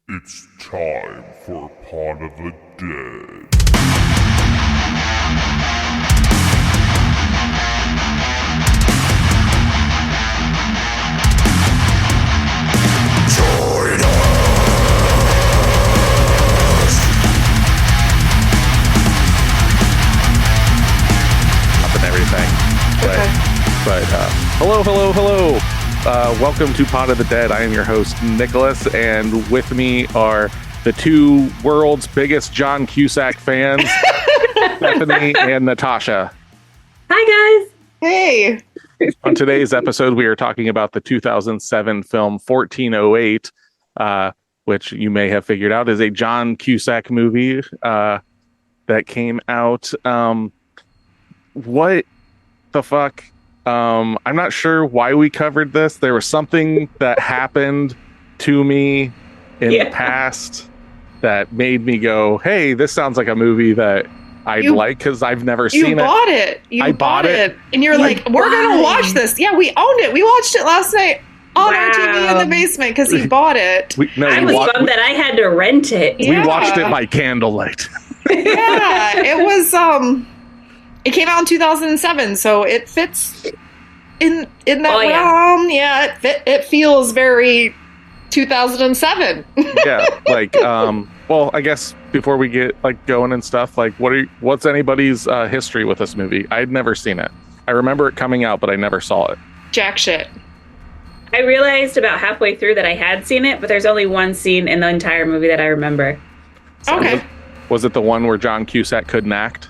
It's time for Pod of the Dead. Join us! Up and everything. But hello. Welcome to Pod of the Dead. I am your host, Nicholas, and with me are the two world's biggest John Cusack fans, Stephanie and Natasha. Hi, guys. Hey. On today's episode, we are talking about the 2007 film 1408, which you may have figured out is a John Cusack movie that came out. What the fuck? I'm not sure why we covered this. There was something that happened to me in the past that made me go, hey, this sounds like a movie that I'd like because I've never seen it. You bought it. I bought it. And you're like, we're going to watch this. Yeah, we owned it. We watched it last night on our TV in the basement because he bought it. I was bummed that I had to rent it. We watched it by candlelight. Yeah, it was... It came out in 2007, so it fits in that realm. Yeah, it feels very 2007. Yeah, like, well, I guess before we get like going and stuff, like, what's anybody's history with this movie? I'd never seen it. I remember it coming out, but I never saw it. Jack shit. I realized about halfway through that I had seen it, but there's only one scene in the entire movie that I remember. So. Okay. Was it the one where John Cusack couldn't act?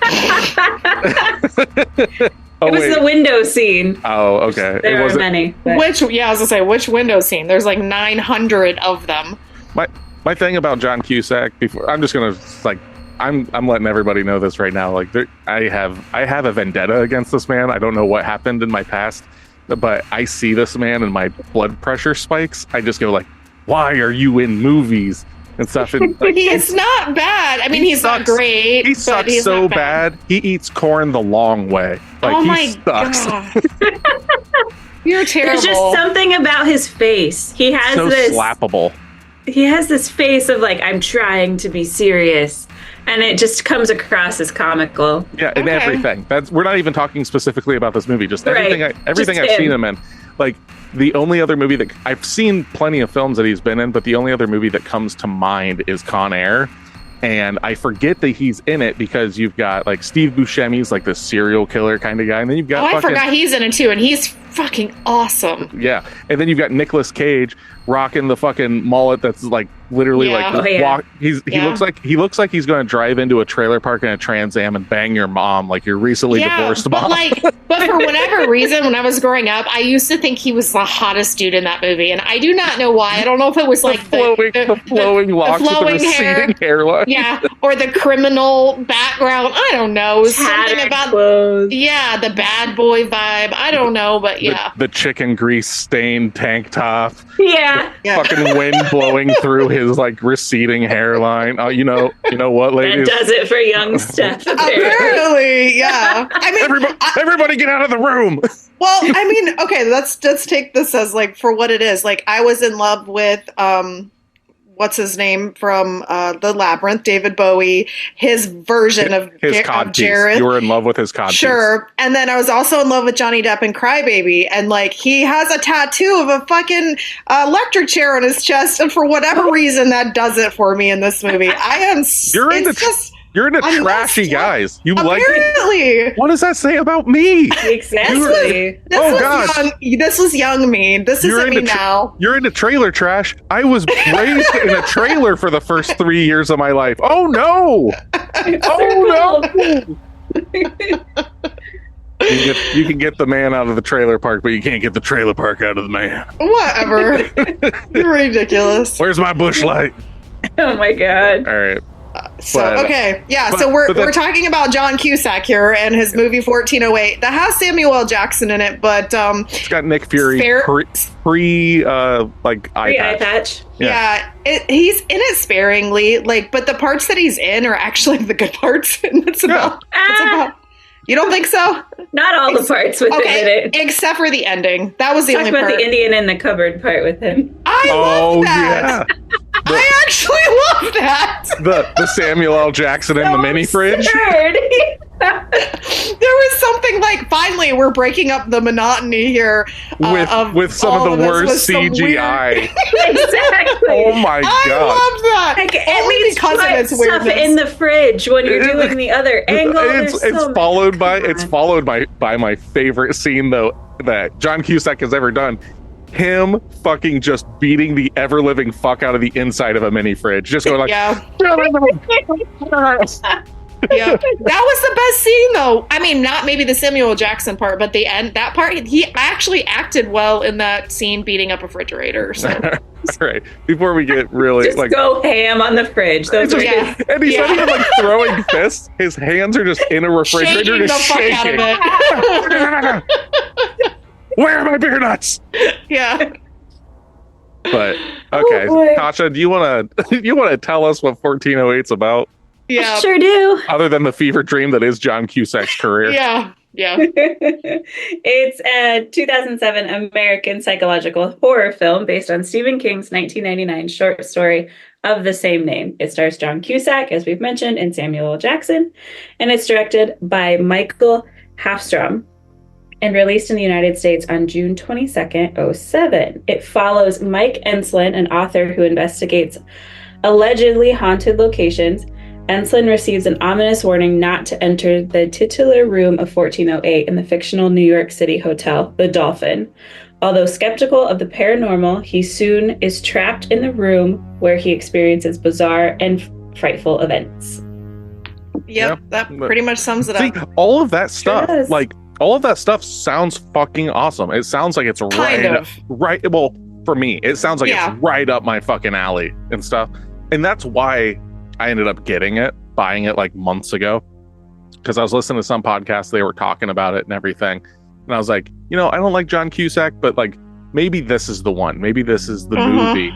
It was the window scene. Oh, okay. There are many. But. I was gonna say, which window scene? There's like 900 of them. My thing about John Cusack, before I'm just gonna like, I'm letting everybody know this right now. Like, I have a vendetta against this man. I don't know what happened in my past, but I see this man and my blood pressure spikes. I just go like, why are you in movies? And stuff. And, like, he's not bad. I mean, he's not great. He sucks so bad. He eats corn the long way. Like, he sucks. God. You're terrible. There's just something about his face. He has so this slappable. He has this face of like, I'm trying to be serious, and it just comes across as comical. Yeah, in everything. We're not even talking specifically about this movie. Just everything. Everything I've seen him in. Like, the only other movie that I've seen plenty of films that he's been in, but the only other movie that comes to mind is Con Air. And I forget that he's in it because you've got like Steve Buscemi's like the serial killer kind of guy. And then you've got I forgot he's in it too. And he's fucking awesome. Yeah. And then you've got Nicolas Cage rocking the fucking mullet that's like literally he looks like he's going to drive into a trailer park in a Trans Am and bang your mom like your recently divorced mom. But for whatever reason, when I was growing up, I used to think he was the hottest dude in that movie, and I do not know why. I don't know if it was like the flowing locks with the receding hairline, or the criminal background. I don't know, something about clothes. The bad boy vibe. I don't know, but the chicken grease stained tank top. Fucking wind blowing through his like receding hairline. Oh, you know what, ladies? That does it for young Steph. Apparently, yeah. I mean, everybody get out of the room. Well, I mean, okay, let's take this as like for what it is. Like, I was in love with what's his name from The Labyrinth, David Bowie, his version of Jared. You were in love with his codpiece. Sure. And then I was also in love with Johnny Depp in Crybaby. And like, he has a tattoo of a fucking electric chair on his chest. And for whatever reason, that does it for me in this movie. You're into trashy guys. You apparently. What does that say about me? Exactly. This was young me. This isn't me now. You're into trailer trash. I was raised in a trailer for the first 3 years of my life. Oh no! Oh no! You can get the man out of the trailer park, but you can't get the trailer park out of the man. Whatever. You're ridiculous. Where's my bush light? Oh my god. All right. So we're talking about John Cusack here and his movie 1408 that has Samuel L. Jackson in it, but it's got Nick Fury pre eye patch. Yeah, he's in it sparingly, like, but the parts that he's in are actually the good parts, and it's about. You don't think so? Not all the parts with him in it. Except for the ending. That was the only part. Talk about the Indian in the cupboard part with him. I love that. Yeah. I actually love that. The Samuel L. Jackson in the mini fridge. There was something like, finally, we're breaking up the monotony here With some of the worst CGI. Exactly. Oh my god! I love that. Like, at Only least because of put its stuff weirdness. in the fridge when you're doing the other angle. It's followed by my favorite scene though that John Cusack has ever done. Him fucking just beating the ever living fuck out of the inside of a mini fridge. Just going like, Yeah. Yeah, that was the best scene though. I mean, not maybe the Samuel Jackson part, but the end, that part, he actually acted well in that scene beating up a refrigerator. So. All right, before we get really Just go ham on the fridge. Those are Yeah. And he's not even like throwing fists. His hands are just in a refrigerator, Shaking the just fuck shaking. out of it. Where are my beer nuts? Yeah. But okay, boy. Tasha, do you want to tell us what 1408's about, Yeah. Sure do. other than the fever dream that is John Cusack's career? Yeah. Yeah. It's a 2007 American psychological horror film based on Stephen King's 1999 short story of the same name. It stars John Cusack, as we've mentioned, and Samuel L. Jackson, and it's directed by Michael Hafstrom and released in the United States on June 22nd, 2007. It follows Mike Enslin, an author who investigates allegedly haunted locations. Enslin receives an ominous warning not to enter the titular room of 1408 in the fictional New York City hotel, the Dolphin. Although skeptical of the paranormal, he soon is trapped in the room where he experiences bizarre and frightful events. Yep. Yeah. That pretty much sums it See, up. all of that stuff, does. all of that stuff sounds fucking awesome. It sounds like it's right. Well, for me, it sounds like Yeah. it's right up my fucking alley and stuff. And that's why I ended up buying it like months ago, because I was listening to some podcasts. They were talking about it and everything. And I was like, I don't like John Cusack, but like, maybe this is the one. Maybe this is the movie.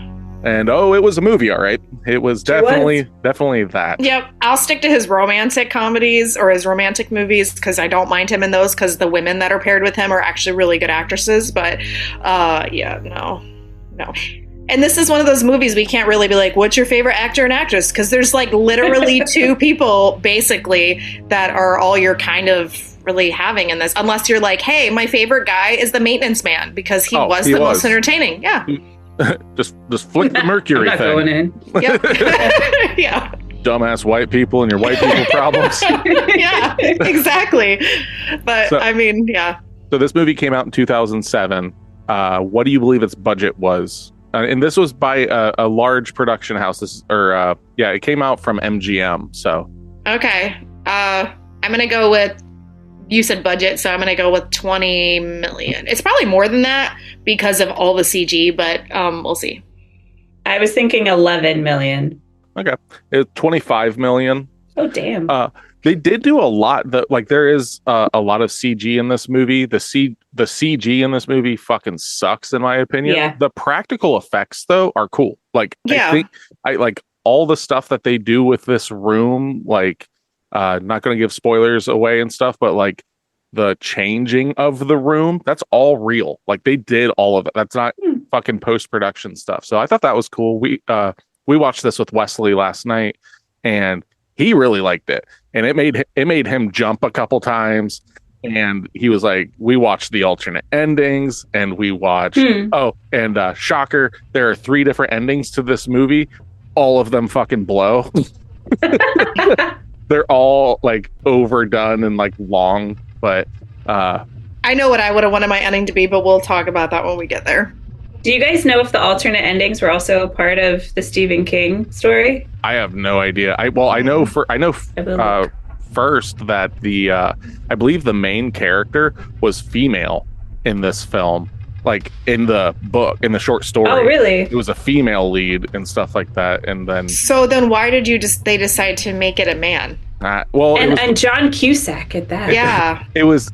And it was a movie. All right. It was definitely that. Yep. I'll stick to his romantic comedies or his romantic movies because I don't mind him in those because the women that are paired with him are actually really good actresses. But no. And this is one of those movies we can't really be like, what's your favorite actor and actress? Because there's like literally two people basically that are all you're kind of really having in this. Unless you're like, hey, my favorite guy is the maintenance man because he was the most entertaining. Yeah. just flick the mercury I'm not thing. going in. Yep. Yeah. Dumbass white people and your white people problems. Yeah, exactly. But So- I mean, yeah. So this movie came out in 2007. What do you believe its budget was? And this was by a large production house. It came out from MGM. So Okay. I'm going to go with, you said budget, so I'm going to go with 20 million. It's probably more than that because of all the CG, but we'll see. I was thinking 11 million. okay, it's 25 million. Oh, damn. They did do a lot. There is a lot of CG in this movie. The CG in this movie fucking sucks, in my opinion. Yeah. The practical effects though are cool. Like Yeah. I think I like all the stuff that they do with this room. Like, not going to give spoilers away and stuff, but like the changing of the room, that's all real. Like they did all of it. That's not fucking post-production stuff. So I thought that was cool. We watched this with Wesley last night, and he really liked it, and it made him jump a couple times. And he was like, we watched the alternate endings, and we watched shocker, there are 3 different endings to this movie. All of them fucking blow. They're all like overdone and like long, but I know what I would have wanted my ending to be, but we'll talk about that when we get there. Do you guys know if the alternate endings were also a part of the Stephen King story? I have no idea. I know first that I believe the main character was female in this film. Like in the book, in the short story. Oh, really? It was a female lead and stuff like that. And then So then why did they decide to make it a man? And John Cusack at that. Yeah. It was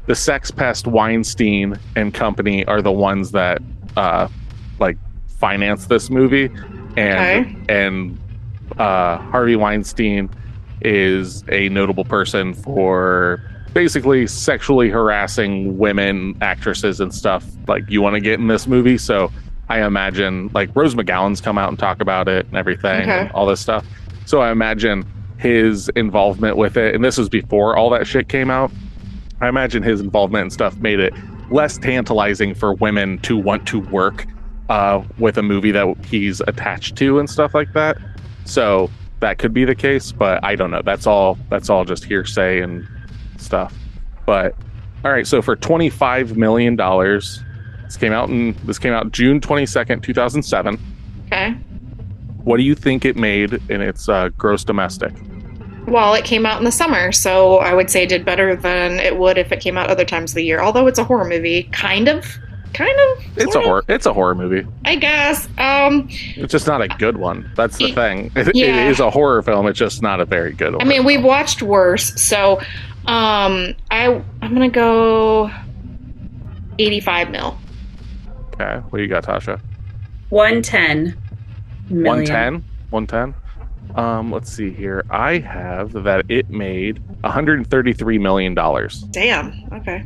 the sex pest Weinstein and company are the ones that finance this movie, and Harvey Weinstein is a notable person for basically sexually harassing women actresses and stuff. Like, you want to get in this movie, so I imagine like Rose McGowan's come out and talk about it and everything, and all this stuff. So I imagine his involvement with it, and this was before all that shit came out. I imagine his involvement and stuff made it less tantalizing for women to want to work with a movie that he's attached to and stuff like that. So that could be the case, but I don't know. That's all just hearsay and stuff. But all right, so for $25 million, this came out June 22nd, 2007. Okay. What do you think it made in its gross domestic? Well, it came out in the summer, so I would say it did better than it would if it came out other times of the year. Although it's a horror movie, kind of. It's a horror movie, I guess. It's just not a good one. That's the thing. It is a horror film. It's just not a very good one. I mean, we've watched worse, so I'm gonna go 85 mil. Okay, what do you got, Tasha? 110 million. 110. Let's see here. I have that it made $133 million. Damn. Okay.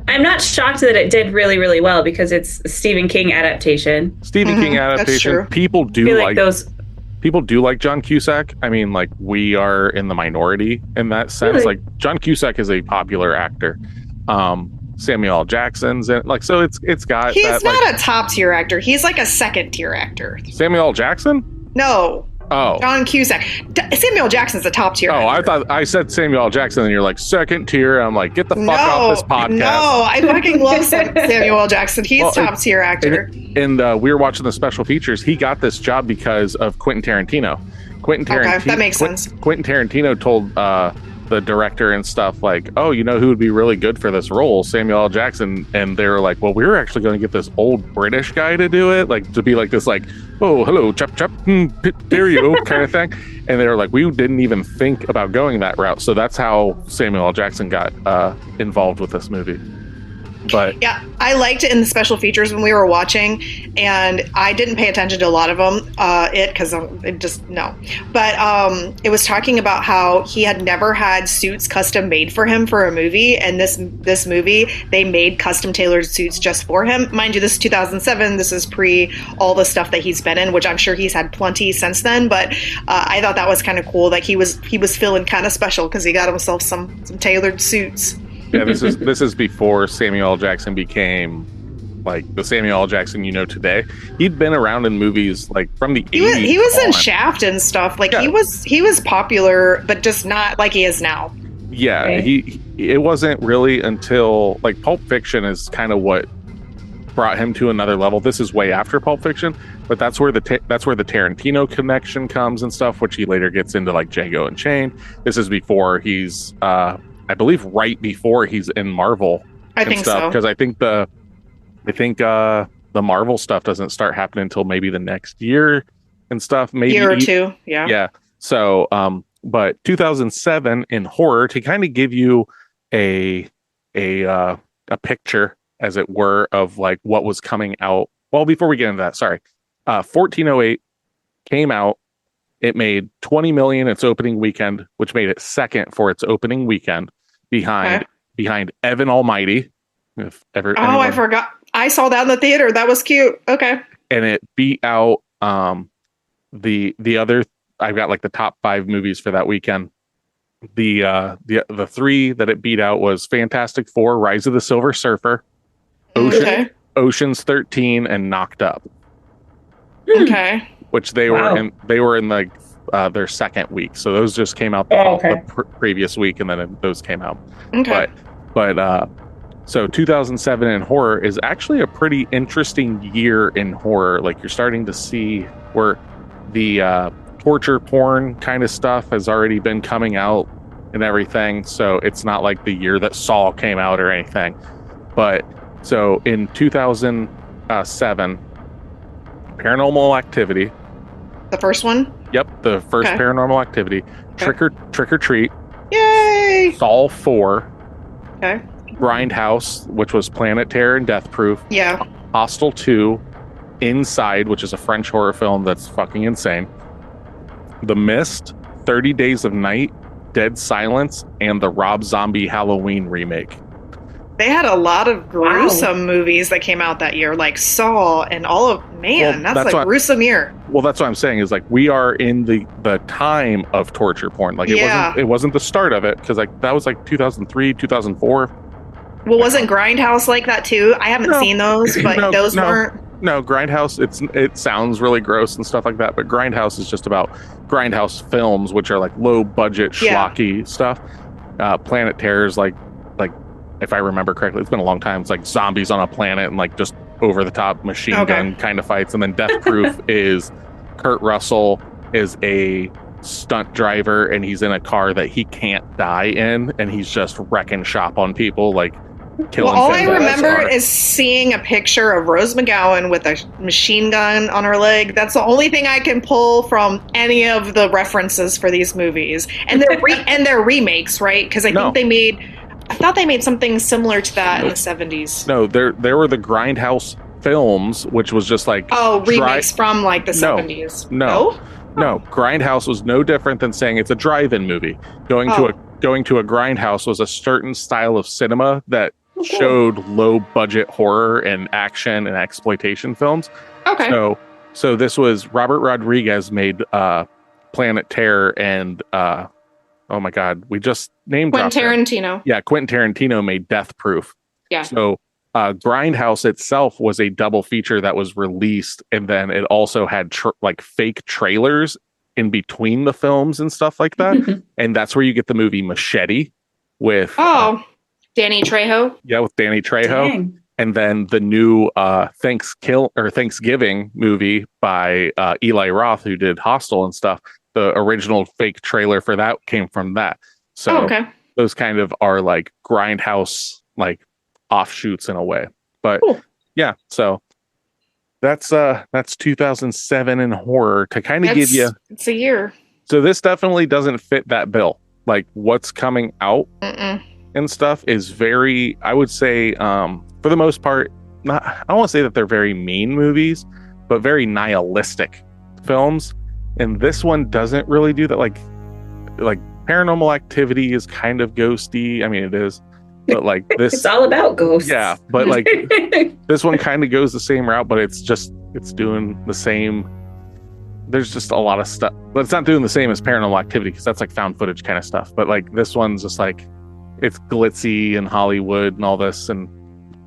I'm not shocked that it did really, really well because it's a Stephen King adaptation. King adaptation. People do like those. People do like John Cusack. I mean, like, we are in the minority in that sense. Really? Like, John Cusack is a popular actor. Samuel L. Jackson's in, like, so it's got. He's that, not like, a top tier actor. He's like a second tier actor. Samuel L. Jackson? No. Oh. John Cusack. Samuel Jackson's a top tier actor. I thought I said Samuel L. Jackson, and you're like, second tier. I'm like, get the fuck off this podcast. No, I fucking love Samuel L. Jackson. He's top tier actor. And we were watching the special features. He got this job because of Quentin Tarantino. Okay, that makes sense. Quentin Tarantino told the director and stuff, like, oh, you know who would be really good for this role? Samuel L. Jackson. And they were like, well, we were actually going to get this old British guy to do it, like, to be like this, like, oh, hello, chop, there you go, kind of thing. And they were like, we didn't even think about going that route. So that's how Samuel L. Jackson got involved with this movie. But yeah, I liked it in the special features when we were watching, and I didn't pay attention to a lot of them. But it was talking about how he had never had suits custom made for him for a movie, and this movie they made custom tailored suits just for him. Mind you, this is 2007. This is pre all the stuff that he's been in, which I'm sure he's had plenty since then. But I thought that was kind of cool. Like he was feeling kind of special because he got himself some tailored suits. Yeah, this is before Samuel L. Jackson became like the Samuel L. Jackson you know today. He'd been around in movies like from the 80s. He was in Shaft and stuff. Like he was popular, but just not like he is now. Yeah, right. It wasn't really until like Pulp Fiction is kind of what brought him to another level. This is way after Pulp Fiction, but that's where the Tarantino connection comes and stuff, which he later gets into like Django Unchained. This is before he's I believe right before he's in Marvel. I think stuff, so. Because I think the Marvel stuff doesn't start happening until maybe the next year and stuff. Maybe year or two. Yeah. Yeah. So, but 2007 in horror, to kind of give you a picture, as it were, of like what was coming out. Well, before we get into that, sorry. 1408 came out. It made 20 million its opening weekend, which made it second for its opening weekend behind Evan Almighty. I forgot. I saw that in the theater. That was cute. Okay. And it beat out the other. I've got like the top 5 movies for that weekend. The 3 that it beat out was Fantastic Four, Rise of the Silver Surfer, Ocean's 13, and Knocked Up. Okay. Which they were in like their second week, so those just came out the previous week, and then those came out. Okay. But so 2007 in horror is actually a pretty interesting year in horror. Like you're starting to see where the torture porn kind of stuff has already been coming out and everything. So it's not like the year that Saw came out or anything. But so in 2007. Paranormal Activity. The first one? Yep, the first Paranormal Activity. Trick or Treat. Yay! Saw 4. Okay. Grindhouse, which was Planet Terror and Death Proof. Yeah. Hostel 2. Inside, which is a French horror film that's fucking insane. The Mist. 30 Days of Night. Dead Silence. And the Rob Zombie Halloween remake. They had a lot of gruesome movies that came out that year, like Saw and all of that's a gruesome year. Well, that's what I'm saying is like we are in the time of torture porn. Like it wasn't the start of it because like that was like 2003, 2004. Well, wasn't Grindhouse like that too? I haven't seen those, but those weren't. No, Grindhouse. It sounds really gross and stuff like that, but Grindhouse is just about Grindhouse films, which are like low budget schlocky stuff. Planet Terror's like if I remember correctly, it's been a long time. It's like zombies on a planet and like just over the top machine gun kind of fights. And then Death Proof is Kurt Russell is a stunt driver and he's in a car that he can't die in, and he's just wrecking shop on people, like killing. Well, all I remember is seeing a picture of Rose McGowan with a machine gun on her leg. That's the only thing I can pull from any of the references for these movies, and they're remakes, right? Because I thought they made something similar to that in the 70s. No, there were the Grindhouse films, which was just like remakes from like the 70s. No, Grindhouse was no different than saying it's a drive-in movie. Going to a Grindhouse was a certain style of cinema that showed low budget horror and action and exploitation films. Okay. So this was Robert Rodriguez made Planet Terror and oh my God, we just named Quentin Tarantino. Yeah, Quentin Tarantino made Death Proof. Yeah. So Grindhouse itself was a double feature that was released, and then it also had like fake trailers in between the films and stuff like that. And that's where you get the movie Machete with Danny Trejo. Yeah, with Danny Trejo. Dang. And then the new Thanksgiving movie by Eli Roth, who did Hostel and stuff. The original fake trailer for that came from that. So those kind of are like Grindhouse like offshoots in a way. But yeah, so that's 2007 in horror to kind of give you. It's a year. So this definitely doesn't fit that bill. Like what's coming out and stuff is very, I would say, for the most part, I don't want to say that they're very mean movies, but very nihilistic films. And this one doesn't really do that. Like Paranormal Activity is kind of ghosty. I mean, it is, but like this, it's all about ghosts. Yeah, but like this one kind of goes the same route, but it's doing the same. There's just a lot of stuff, but it's not doing the same as Paranormal Activity because that's like found footage kind of stuff. But like this one's just like it's glitzy and Hollywood and all this, and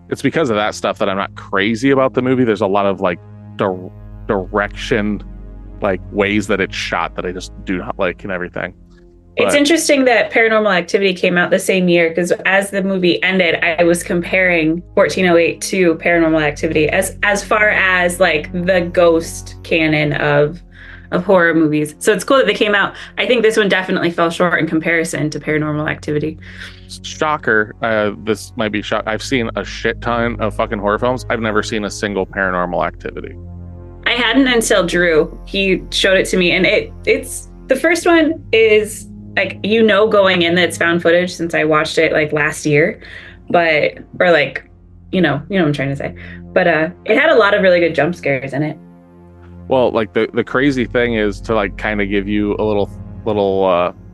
it's because of that stuff that I'm not crazy about the movie. There's a lot of like direction, like ways that it's shot that I just do not like and everything. It's interesting that Paranormal Activity came out the same year because as the movie ended, I was comparing 1408 to Paranormal Activity as far as like the ghost canon of horror movies. So it's cool that they came out. I think this one definitely fell short in comparison to Paranormal Activity. Shocker. This might be shock. I've seen a shit ton of fucking horror films. I've never seen a single Paranormal Activity. I hadn't until Drew. He showed it to me, and it's the first one is like going in that it's found footage since I watched it like last year, but or like you know what I'm trying to say. But it had a lot of really good jump scares in it. Well, like the crazy thing is to like kind of give you a little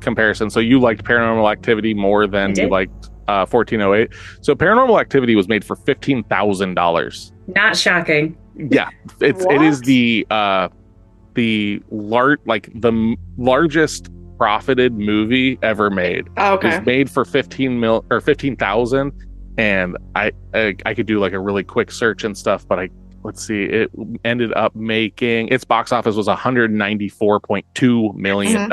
comparison. So you liked Paranormal Activity more than you liked 1408. So Paranormal Activity was made for $15,000. Not shocking. Yeah, it is the largest profited movie ever made. Okay. It was made for 15,000, and I could do like a really quick search and stuff, but let's see, it ended up making its box office was $194.2 million.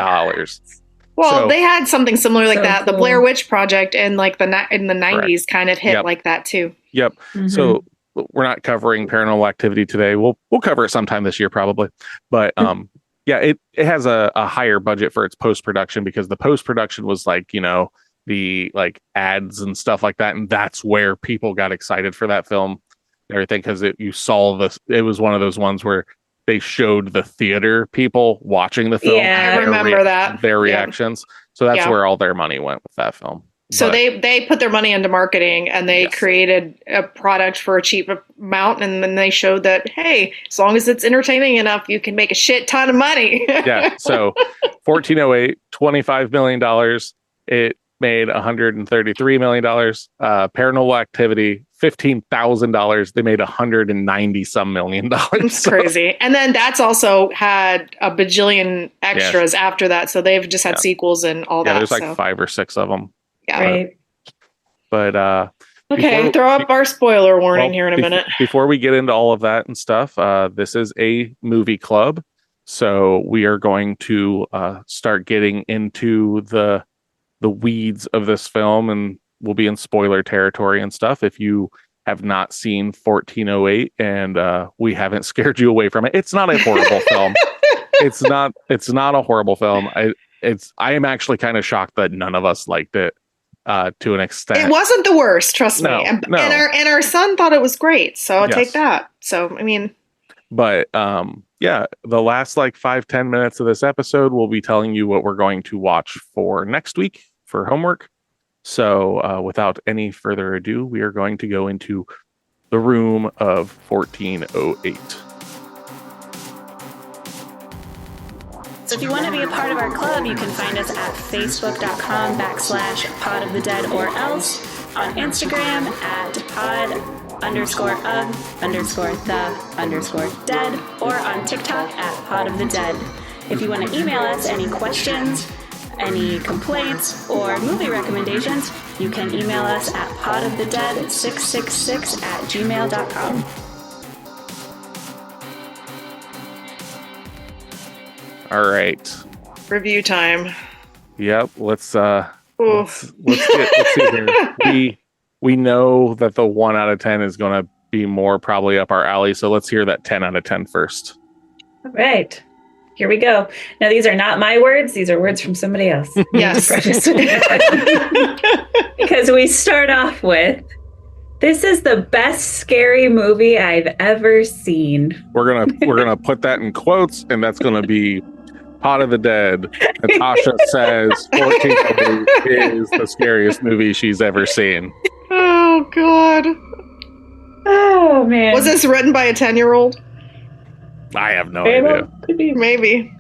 Well, they had something similar like that. Cool. The Blair Witch Project in like in the 90s kind of hit like that too. Yep. Mm-hmm. So we're not covering Paranormal Activity today. We'll cover it sometime this year probably. But yeah, it has a higher budget for its post-production because the post-production was like, the like ads and stuff like that. And that's where people got excited for that film and everything because you saw this. It was one of those ones where they showed the theater people watching the film. Yeah, I remember that. Their reactions. So that's where all their money went with that film. So they put their money into marketing and they created a product for a cheap amount. And then they showed that, hey, as long as it's entertaining enough, you can make a shit ton of money. Yeah. So 1408, $25 million. It made $133 million. Paranormal Activity, $15,000. They made $190 some million. It's crazy. And then that's also had a bajillion extras after that. So they've just had sequels and all that. Yeah, there's like 5 or 6 of them. Yeah. Right. But okay, throw up our spoiler warning here in a minute. Before we get into all of that and stuff, this is a movie club. So we are going to start getting into the weeds of this film, and we'll be in spoiler territory and stuff. If you have not seen 1408 and we haven't scared you away from it, it's not a horrible film. It's not a horrible film. I am actually kind of shocked that none of us liked it to an extent. It wasn't the worst, trust me. No. And our son thought it was great. So take that. So I mean, but the last like 5-10 minutes of this episode, we'll be telling you what we're going to watch for next week for homework. So without any further ado, we are going to go into the room of 1408. So if you want to be a part of our club, you can find us at facebook.com/podofthedead or else on Instagram at pod_of_the_dead or on TikTok at podofthedead. If you want to email us any questions, any complaints, or movie recommendations, you can email us at podofthedead666@gmail.com. All right. review time. Yep. Let's see here. We know that the 1 out of 10 is going to be more probably up our alley. So let's hear that 10 out of 10 first. All right. Here we go. Now, these are not my words. These are words from somebody else. Yes. Because we start off with, this is the best scary movie I've ever seen. We're gonna put that in quotes, and that's gonna be Pot of the Dead. Natasha says 14 is the scariest movie she's ever seen. Oh, God. Oh, man. Was this written by a 10-year-old? I have no idea. Could be. Maybe.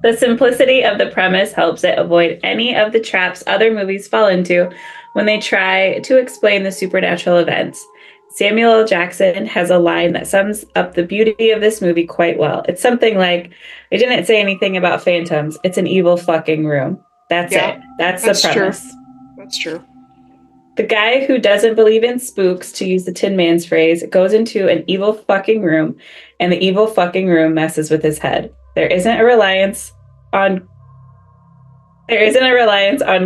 The simplicity of the premise helps it avoid any of the traps other movies fall into when they try to explain the supernatural events. Samuel L. Jackson has a line that sums up the beauty of this movie quite well. It's something like, I didn't say anything about phantoms. It's an evil fucking room. That's it. That's the premise. True. That's true. The guy who doesn't believe in spooks, to use the Tin Man's phrase, goes into an evil fucking room, and the evil fucking room messes with his head. There isn't a reliance on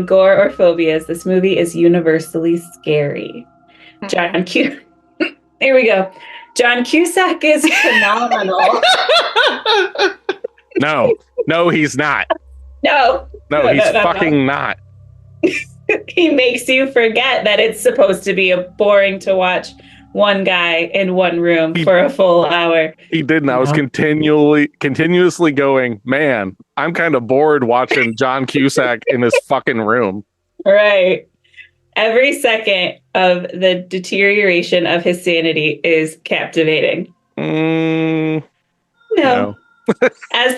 gore or phobias. This movie is universally scary. Here we go. John Cusack is phenomenal. No, he's not. No, he's fucking not. He makes you forget that it's supposed to be boring to watch one guy in one room for a full hour. He didn't. I was continuously going, man, I'm kind of bored watching John Cusack in his fucking room. Right. Every second of the deterioration of his sanity is captivating. No. As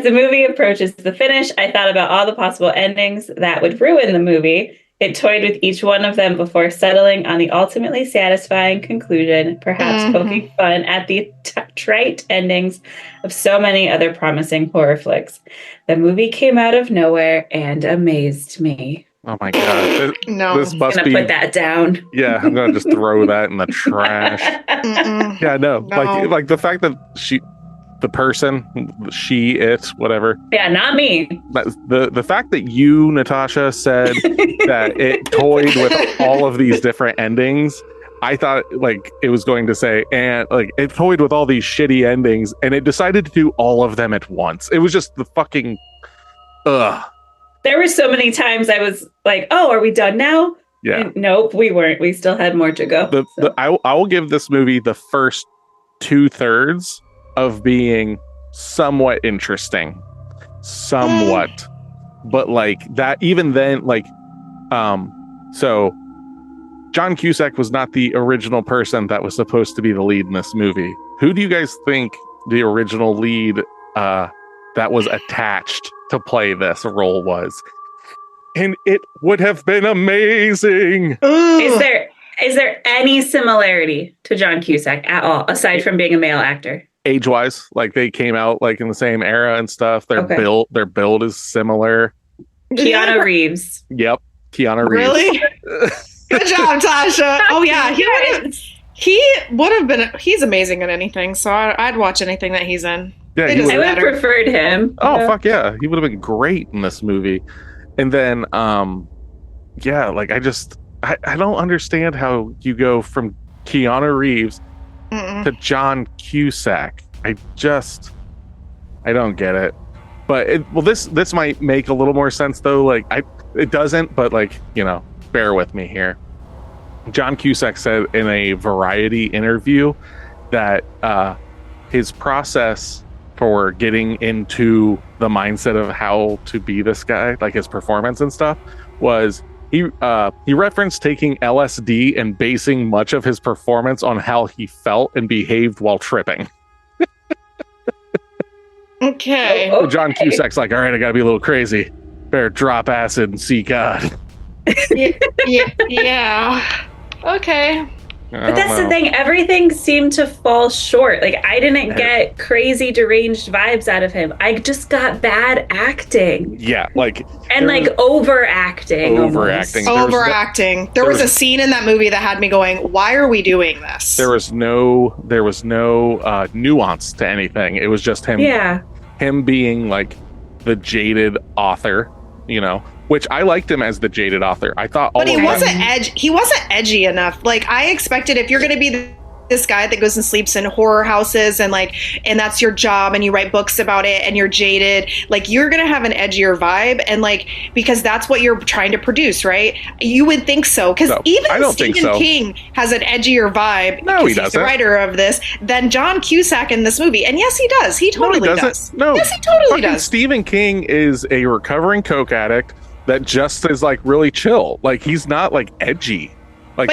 the movie approaches the finish, I thought about all the possible endings that would ruin the movie. It toyed with each one of them before settling on the ultimately satisfying conclusion, perhaps poking fun at the trite endings of so many other promising horror flicks. The movie came out of nowhere and amazed me. Oh my God. This must be... put that down. Yeah, I'm going to just throw that in the trash. Yeah, no. Like the fact that the person, whatever. Yeah, not me. The fact that you, Natasha, said that it toyed with all of these different endings, I thought like it was going to say, and like it toyed with all these shitty endings, and it decided to do all of them at once. It was just the fucking ugh. There were so many times I was like, "Oh, are we done now?" Yeah. And nope, we weren't. We still had more to go. I will give this movie the first 2/3 of being somewhat interesting, but like that, even then, like, so John Cusack was not the original person that was supposed to be the lead in this movie. Who do you guys think the original lead that was attached to play this role was? and it would have been amazing. Is there any similarity to John Cusack at all, aside from being a male actor? Age-wise, like they came out like in the same era and stuff. Their build is similar. Keanu Reeves. Yep, Keanu Reeves. Really? Good job, Tasha. Oh yeah, he would have been. He's amazing at anything, so I'd watch anything that he's in. Yeah, I would have preferred him. Oh fuck yeah, he would have been great in this movie. And then, yeah, like I don't understand how you go from Keanu Reeves to John Cusack. I don't get it. But this might make a little more sense though. Like it doesn't, but like, you know, bear with me here. John Cusack said in a Variety interview that his process for getting into the mindset of how to be this guy, like his performance and stuff, was he referenced taking LSD and basing much of his performance on how he felt and behaved while tripping. Okay. Oh, okay. John Cusack's like, all right, I gotta be a little crazy. Better drop acid and see God. Yeah. Okay. But that's the thing. Everything seemed to fall short. Like, I didn't get crazy deranged vibes out of him. I just got bad acting. Yeah, like... And like overacting. Overacting. There was a scene in that movie that had me going, why are we doing this? There was no nuance to anything. It was just him. Yeah. Him being like the jaded author, you know, which I liked him as the jaded author. I thought, but he wasn't edgy enough. Like I expected, if you're going to be this guy that goes and sleeps in horror houses and that's your job and you write books about it and you're jaded, like you're going to have an edgier vibe, and like because that's what you're trying to produce, right? You would think so, because even Stephen King has an edgier vibe. No, he doesn't. He's the writer of this than John Cusack in this movie, and yes, he does. He totally does. No, yes, he totally does. Stephen King is a recovering coke addict that just is like really chill. Like he's not like edgy. Like,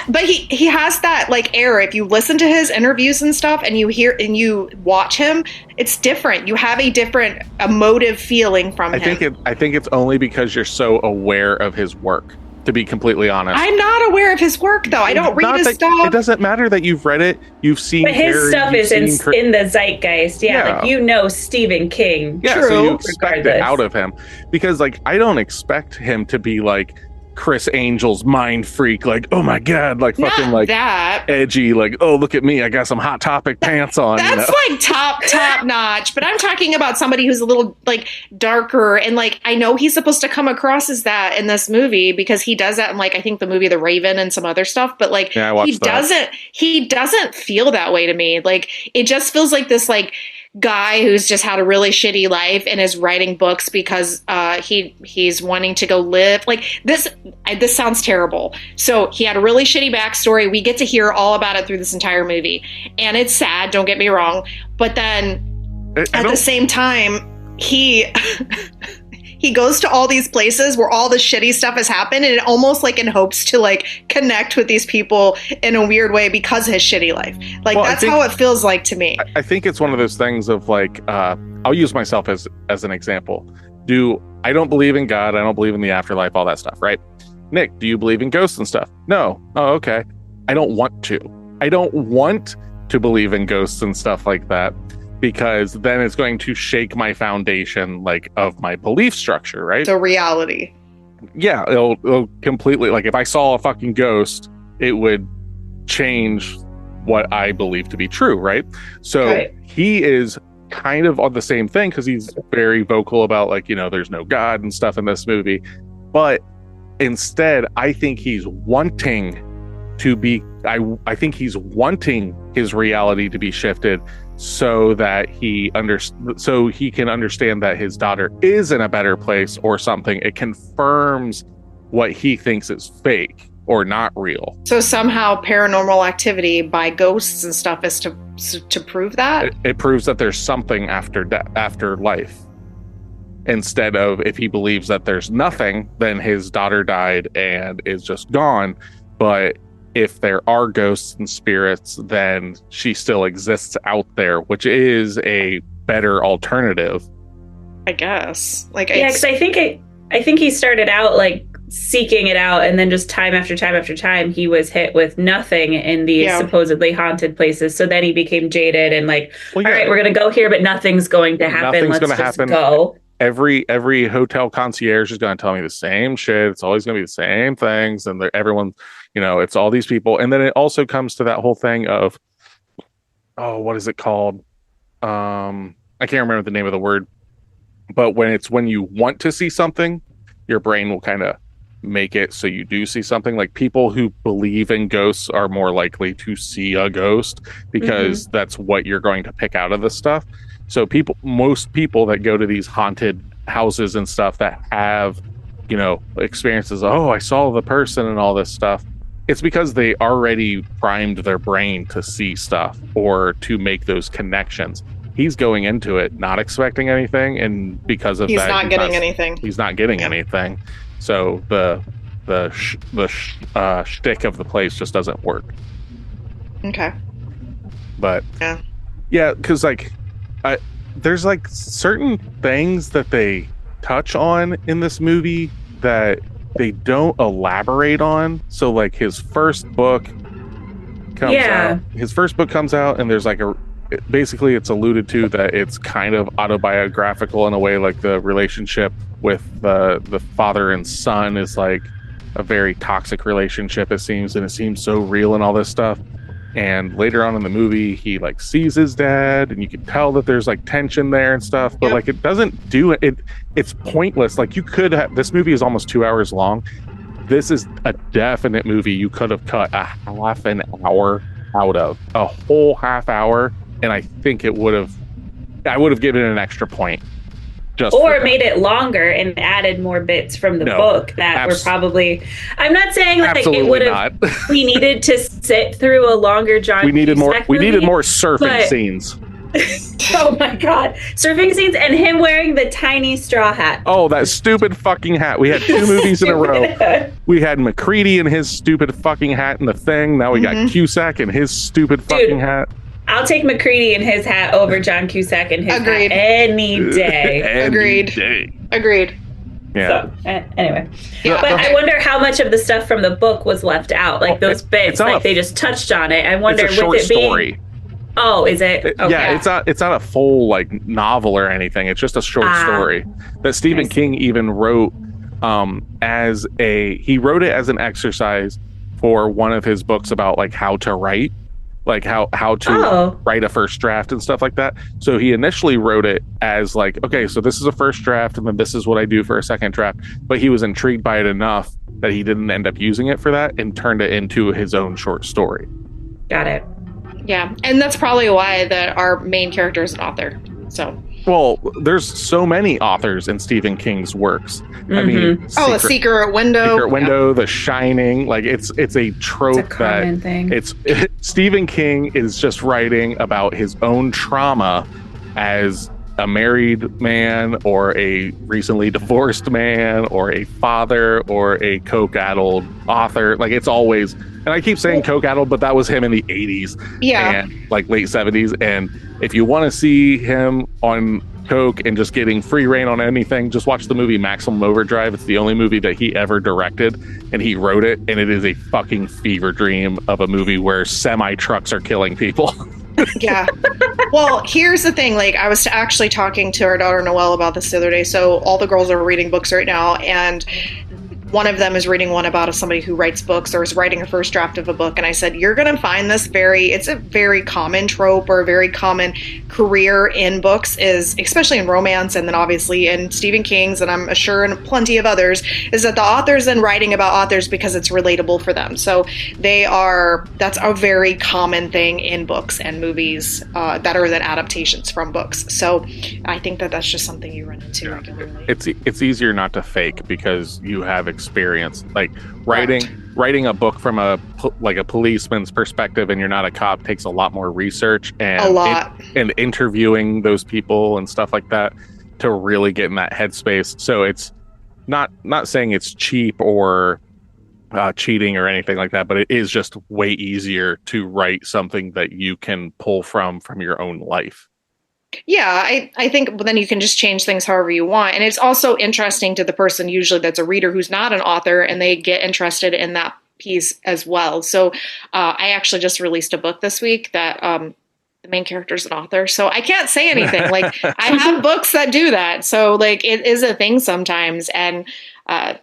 but he has that like air. If you listen to his interviews and stuff, and you watch him, it's different. You have a different emotive feeling from him. I think it's only because you're so aware of his work. To be completely honest, I'm not aware of his work though. I don't read his stuff. It doesn't matter that you've read it. You've seen. But his stuff is in the zeitgeist. Yeah, like you know Stephen King. Yeah, True. So you expect it out of him, because like I don't expect him to be like Chris Angel's mind freak, like, oh my god, like fucking not like that edgy, like, oh look at me, I got some Hot Topic pants on. That's like top notch. But I'm talking about somebody who's a little like darker, and like I know he's supposed to come across as that in this movie because he does that in like I think the movie The Raven and some other stuff. But like he doesn't feel that way to me. Like it just feels like this like guy who's just had a really shitty life and is writing books because he's wanting to go live like this. This sounds terrible. So he had a really shitty backstory. We get to hear all about it through this entire movie, and it's sad, don't get me wrong, but then at the same time he goes to all these places where all the shitty stuff has happened, and it almost like in hopes to like connect with these people in a weird way because of his shitty life. Like that's how it feels like to me. I think it's one of those things of like, I'll use myself as an example. I don't believe in God. I don't believe in the afterlife, all that stuff, right? Nick, do you believe in ghosts and stuff? No. Oh, okay. I don't want to. I don't want to believe in ghosts and stuff like that, because then it's going to shake my foundation, like, of my belief structure, right? So reality. Yeah, it'll completely, like, if I saw a fucking ghost, it would change what I believe to be true, right? So he is kind of on the same thing, because he's very vocal about, like, you know, there's no God and stuff in this movie. But instead, I think he's wanting to be, I think he's wanting his reality to be shifted so that so he can understand that his daughter is in a better place or something. It confirms what he thinks is fake or not real. So somehow paranormal activity by ghosts and stuff is to prove that? It proves that there's something after life. Instead of, if he believes that there's nothing, then his daughter died and is just gone. But if there are ghosts and spirits, then she still exists out there, which is a better alternative. I guess. Like, yeah, because I think I think he started out like seeking it out, and then just time after time after time, he was hit with nothing in these supposedly haunted places. So then he became jaded and like, all right, we're going to go here, but nothing's going to happen. Let's just go. Every hotel concierge is going to tell me the same shit. It's always going to be the same things. And everyone, it's all these people. And then it also comes to that whole thing of, what is it called? I can't remember the name of the word, but when you want to see something, your brain will kind of make it so you do see something. Like people who believe in ghosts are more likely to see a ghost because that's what you're going to pick out of this stuff. So most people that go to these haunted houses and stuff that have, experiences, I saw the person and all this stuff, it's because they already primed their brain to see stuff or to make those connections. He's going into it not expecting anything, and because of that, he's not getting anything. So the shtick of the place just doesn't work. Okay. But yeah, because there's like certain things that they touch on in this movie that they don't elaborate on. So like his first book comes out, and there's like basically it's alluded to that it's kind of autobiographical in a way, like the relationship with the father and son is like a very toxic relationship, it seems, and it seems so real and all this stuff. And later on in the movie, he like sees his dad, and you can tell that there's like tension there and stuff, but like it doesn't do it. It's pointless. Like you could have, this movie is almost 2 hours long. This is a definite movie you could have cut a half an hour out of, a whole half hour, and I think I would have given it an extra point. Or made it longer and added more bits from the book that were probably. I'm not saying like it would have. We needed to sit through a longer John. We needed more surfing scenes. Oh my god, surfing scenes and him wearing the tiny straw hat. Oh, that stupid fucking hat! We had 2 movies in a row. We had McCready and his stupid fucking hat in The Thing. Now we got Cusack and his stupid fucking hat. I'll take McCready and his hat over John Cusack and his hat any day. Agreed. Yeah. So, anyway. Yeah, but I wonder how much of the stuff from the book was left out. Like those bits, like they just touched on it. I wonder it's a short with it story. Being... Oh, is it? Okay. Yeah, it's not a full like novel or anything. It's just a short story that Stephen King even wrote he wrote it as an exercise for one of his books about like how to write. Like how to write a first draft and stuff like that. So he initially wrote it as like, okay, so this is a first draft, and then this is what I do for a second draft. But he was intrigued by it enough that he didn't end up using it for that and turned it into his own short story. Got it. Yeah, and that's probably why our main character is an author. So. Well, there's so many authors in Stephen King's works. I mean, The Secret Window, The Shining. Like it's a trope it's a common thing. Stephen King is just writing about his own trauma as a married man or a recently divorced man or a father or a coke-addled author. Like it's always, and I keep saying coke-addled, but that was him in the 80s and like late 70s. And if you want to see him on coke and just getting free reign on anything, just watch the movie Maximum Overdrive. It's the only movie that he ever directed, and he wrote it, and it is a fucking fever dream of a movie where semi-trucks are killing people. Yeah. Well, here's the thing. Like, I was actually talking to our daughter Noelle about this the other day. So all the girls are reading books right now, and one of them is reading one about somebody who writes books or is writing a first draft of a book. And I said, you're going to find this it's a very common trope or a very common career in books, is especially in romance, and then obviously in Stephen King's, and I'm sure in plenty of others, is that the author's then writing about authors because it's relatable for them. So that's a very common thing in books and movies that are then adaptations from books. So I think that that's just something you run into regularly. It's easier not to fake because you have experience. Like writing a book from a policeman's perspective, and you're not a cop, takes a lot more research and interviewing those people and stuff like that to really get in that headspace. So it's not saying it's cheap or cheating or anything like that, but it is just way easier to write something that you can pull from your own life. Yeah, I think then you can just change things however you want. And it's also interesting to the person usually that's a reader who's not an author, and they get interested in that piece as well. So I actually just released a book this week that the main character is an author. So I can't say anything. Like, I have books that do that. So like, it is a thing sometimes. And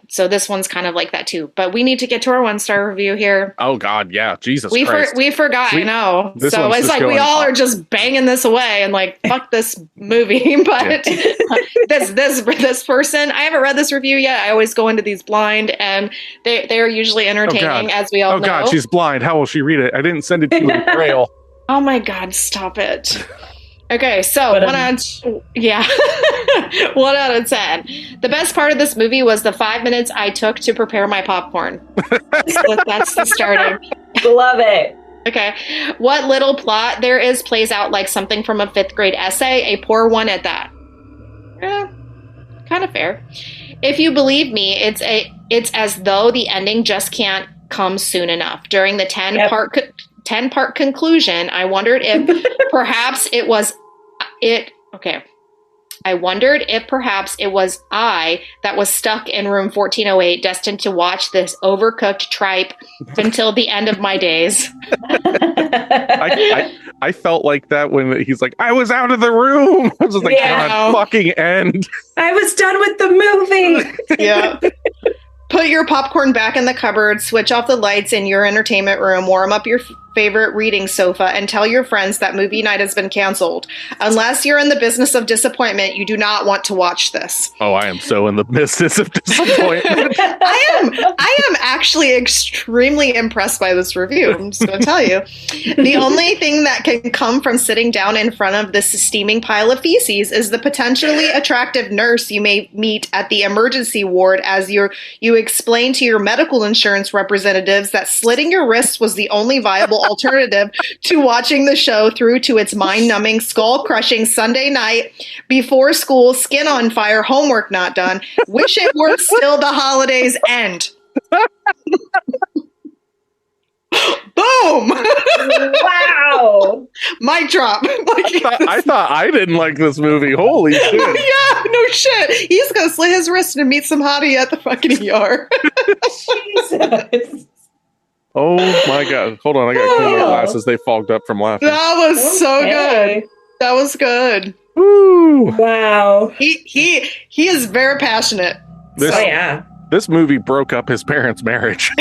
so this one's kind of like that too. But we need to get to our 1-star review here. Oh God, yeah, Jesus Christ. We forgot, I know. So it's like we all are just banging this away and like, fuck this movie. But this person, I haven't read this review yet. I always go into these blind, and they're usually entertaining, as we all know. Oh God, she's blind. How will she read it? I didn't send it to you in Braille. Oh my God, stop it. Okay, so 1 out of 10. The best part of this movie was the 5 minutes I took to prepare my popcorn. That's the starting. Love it. Okay. What little plot there is plays out like something from a 5th grade essay, a poor one at that. Kind of fair. If you believe me, it's as though the ending just can't come soon enough. During the 10-part conclusion, I wondered if perhaps it was I that was stuck in room 1408, destined to watch this overcooked tripe until the end of my days. I felt like that when he's like, I was out of the room. I was just like, God, fucking end. I was done with the movie. Yeah. Put your popcorn back in the cupboard, switch off the lights in your entertainment room, warm up your favorite reading sofa, and tell your friends that movie night has been canceled. Unless you're in the business of disappointment, you do not want to watch this. Oh, I am so in the business of disappointment. I am actually extremely impressed by this review. I'm just going to tell you. The only thing that can come from sitting down in front of this steaming pile of feces is the potentially attractive nurse you may meet at the emergency ward as you explain to your medical insurance representatives that slitting your wrists was the only viable alternative to watching the show through to its mind-numbing, skull-crushing Sunday night before school, skin on fire, homework not done. Wish it were still the holidays end. Boom! Wow! Mic drop. I thought I didn't like this movie. Holy shit. Yeah, no shit. He's gonna slit his wrist and meet some hottie at the fucking ER. Jesus. Oh my God. Hold on, I gotta clean my glasses. They fogged up from laughing. That was so good. That was good. Woo! Wow. He is very passionate. This movie broke up his parents' marriage.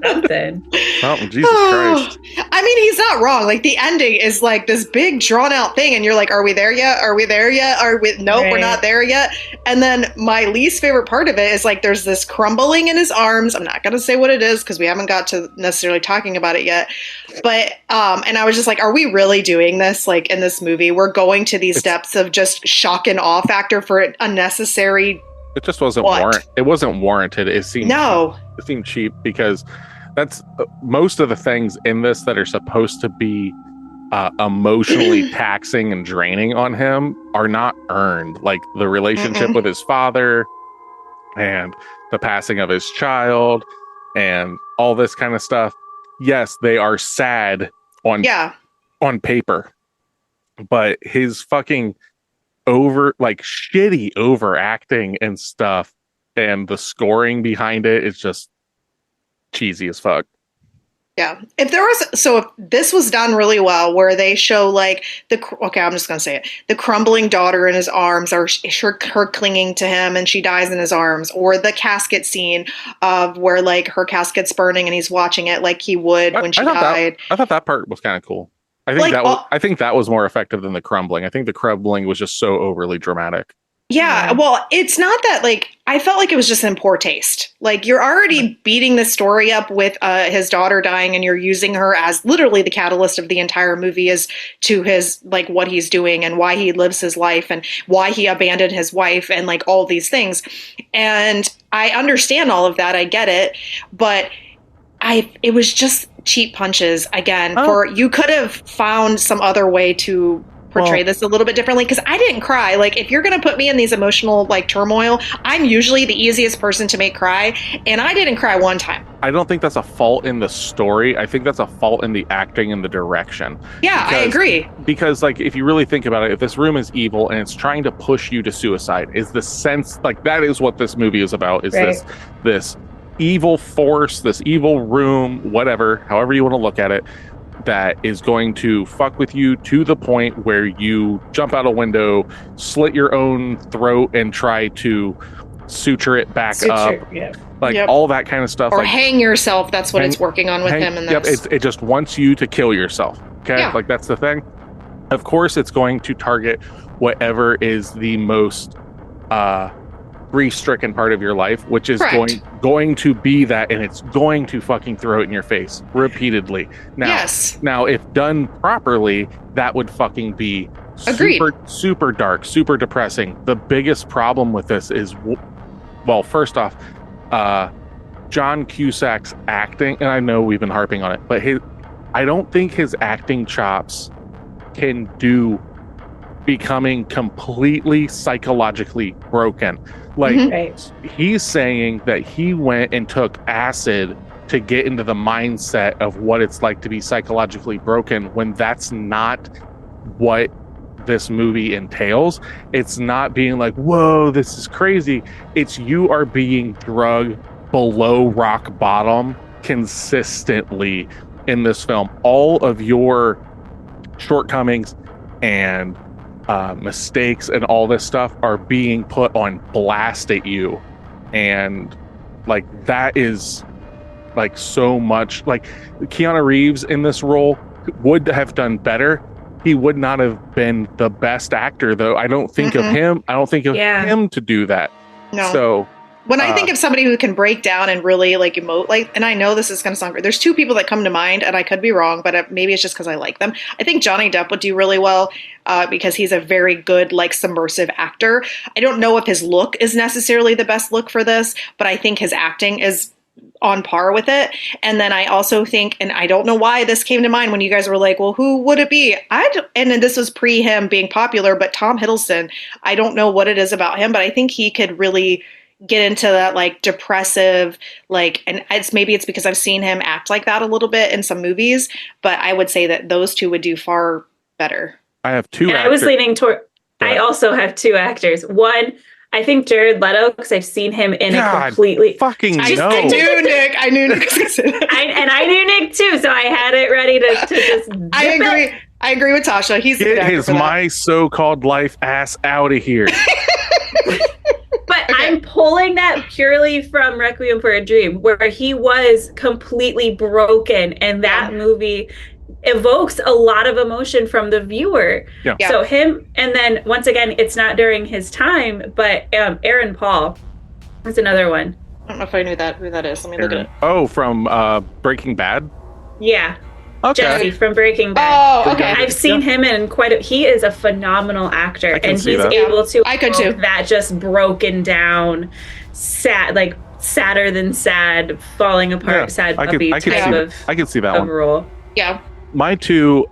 Something. Oh, Jesus Christ. I mean, he's not wrong. Like, the ending is like this big drawn out thing, and you're like, are we there yet? Are we there yet? Nope, right. We're not there yet. And then my least favorite part of it is like there's this crumbling in his arms. I'm not gonna say what it is because we haven't got to necessarily talking about it yet. But and I was just like, are we really doing this? Like, in this movie, we're going to these depths of just shock and awe factor for an unnecessary. It just wasn't It wasn't warranted. It seemed cheap because that's most of the things in this that are supposed to be emotionally taxing and draining on him are not earned. Like the relationship with his father and the passing of his child and all this kind of stuff. Yes, they are sad on paper, but his fucking shitty overacting and stuff and the scoring behind it is just cheesy as fuck. Yeah. If this was done really well, where they show like I'm just going to say it, the crumbling daughter in his arms, or her clinging to him and she dies in his arms, or the casket scene of where like her casket's burning and he's watching it like he would when she died. I thought that part was kind of cool. I think that was more effective than the crumbling. I think the crumbling was just so overly dramatic. Yeah, well, it's not that, like, I felt like it was just in poor taste. Like, you're already beating the story up with his daughter dying, and you're using her as literally the catalyst of the entire movie as to his, like, what he's doing and why he lives his life and why he abandoned his wife and, like, all these things. And I understand all of that. I get it. But it was just cheap punches again. You could have found some other way to portray this a little bit differently, because I didn't cry. Like, if you're going to put me in these emotional like turmoil, I'm usually the easiest person to make cry, and I didn't cry one time. I don't think that's a fault in the story. I think that's a fault in the acting and the direction. Yeah, I agree. Because, like, if you really think about it, if this room is evil and it's trying to push you to suicide, is the sense, like, that is what this movie is about, is this evil force, this evil room, whatever, however you want to look at it, that is going to fuck with you to the point where you jump out a window, slit your own throat, and try to suture it back up. Like, all that kind of stuff. Or like, hang yourself. That's what it's working on with him. And it just wants you to kill yourself. Okay? Yeah. Like, that's the thing. Of course, it's going to target whatever is the most grief-stricken part of your life, which is going to be that, and it's going to fucking throw it in your face repeatedly. Now, if done properly, that would fucking be super dark, super depressing. The biggest problem with this is, well, first off, John Cusack's acting, and I know we've been harping on it, but I don't think his acting chops can do becoming completely psychologically broken. Like, he's saying that he went and took acid to get into the mindset of what it's like to be psychologically broken, when that's not what this movie entails. It's not being like, whoa, this is crazy. It's you are being drugged below rock bottom consistently in this film. All of your shortcomings and mistakes and all this stuff are being put on blast at you, and like, that is like so much. Like, Keanu Reeves in this role would have done better. He would not have been the best actor, though. I don't think of him. I don't think of him to do that. No. So when I think of somebody who can break down and really like emote, like, and I know this is going to sound great, there's two people that come to mind, and I could be wrong, but maybe it's just because I like them. I think Johnny Depp would do really well because he's a very good, like, submersive actor. I don't know if his look is necessarily the best look for this, but I think his acting is on par with it. And then I also think, and I don't know why this came to mind when you guys were like, well, who would it be? And then this was pre him being popular, but Tom Hiddleston, I don't know what it is about him, but I think he could really get into that, like, depressive, like, and it's because I've seen him act like that a little bit in some movies, but I would say that those two would do far better. I have two actors. I was leaning toward, I also have two actors. One, I think Jared Leto, because I've seen him in a completely fucking I knew Nick was gonna say that. I knew Nick too, so I had it ready to just I agree with Tasha. He's get his my so-called life ass out of here. But I'm pulling that purely from Requiem for a Dream, where he was completely broken, and that movie evokes a lot of emotion from the viewer. So him, and then once again, it's not during his time, but Aaron Paul is another one. I don't know if I knew who that is. Let me look at it. Oh, from Breaking Bad? Yeah. Okay. Jesse from Breaking Bad. Oh, okay. I've seen him in he is a phenomenal actor, and he's able to I could too. That just broken down, sad, like sadder than sad, falling apart, sad puppy type of I can see that one. Role. Yeah. My two,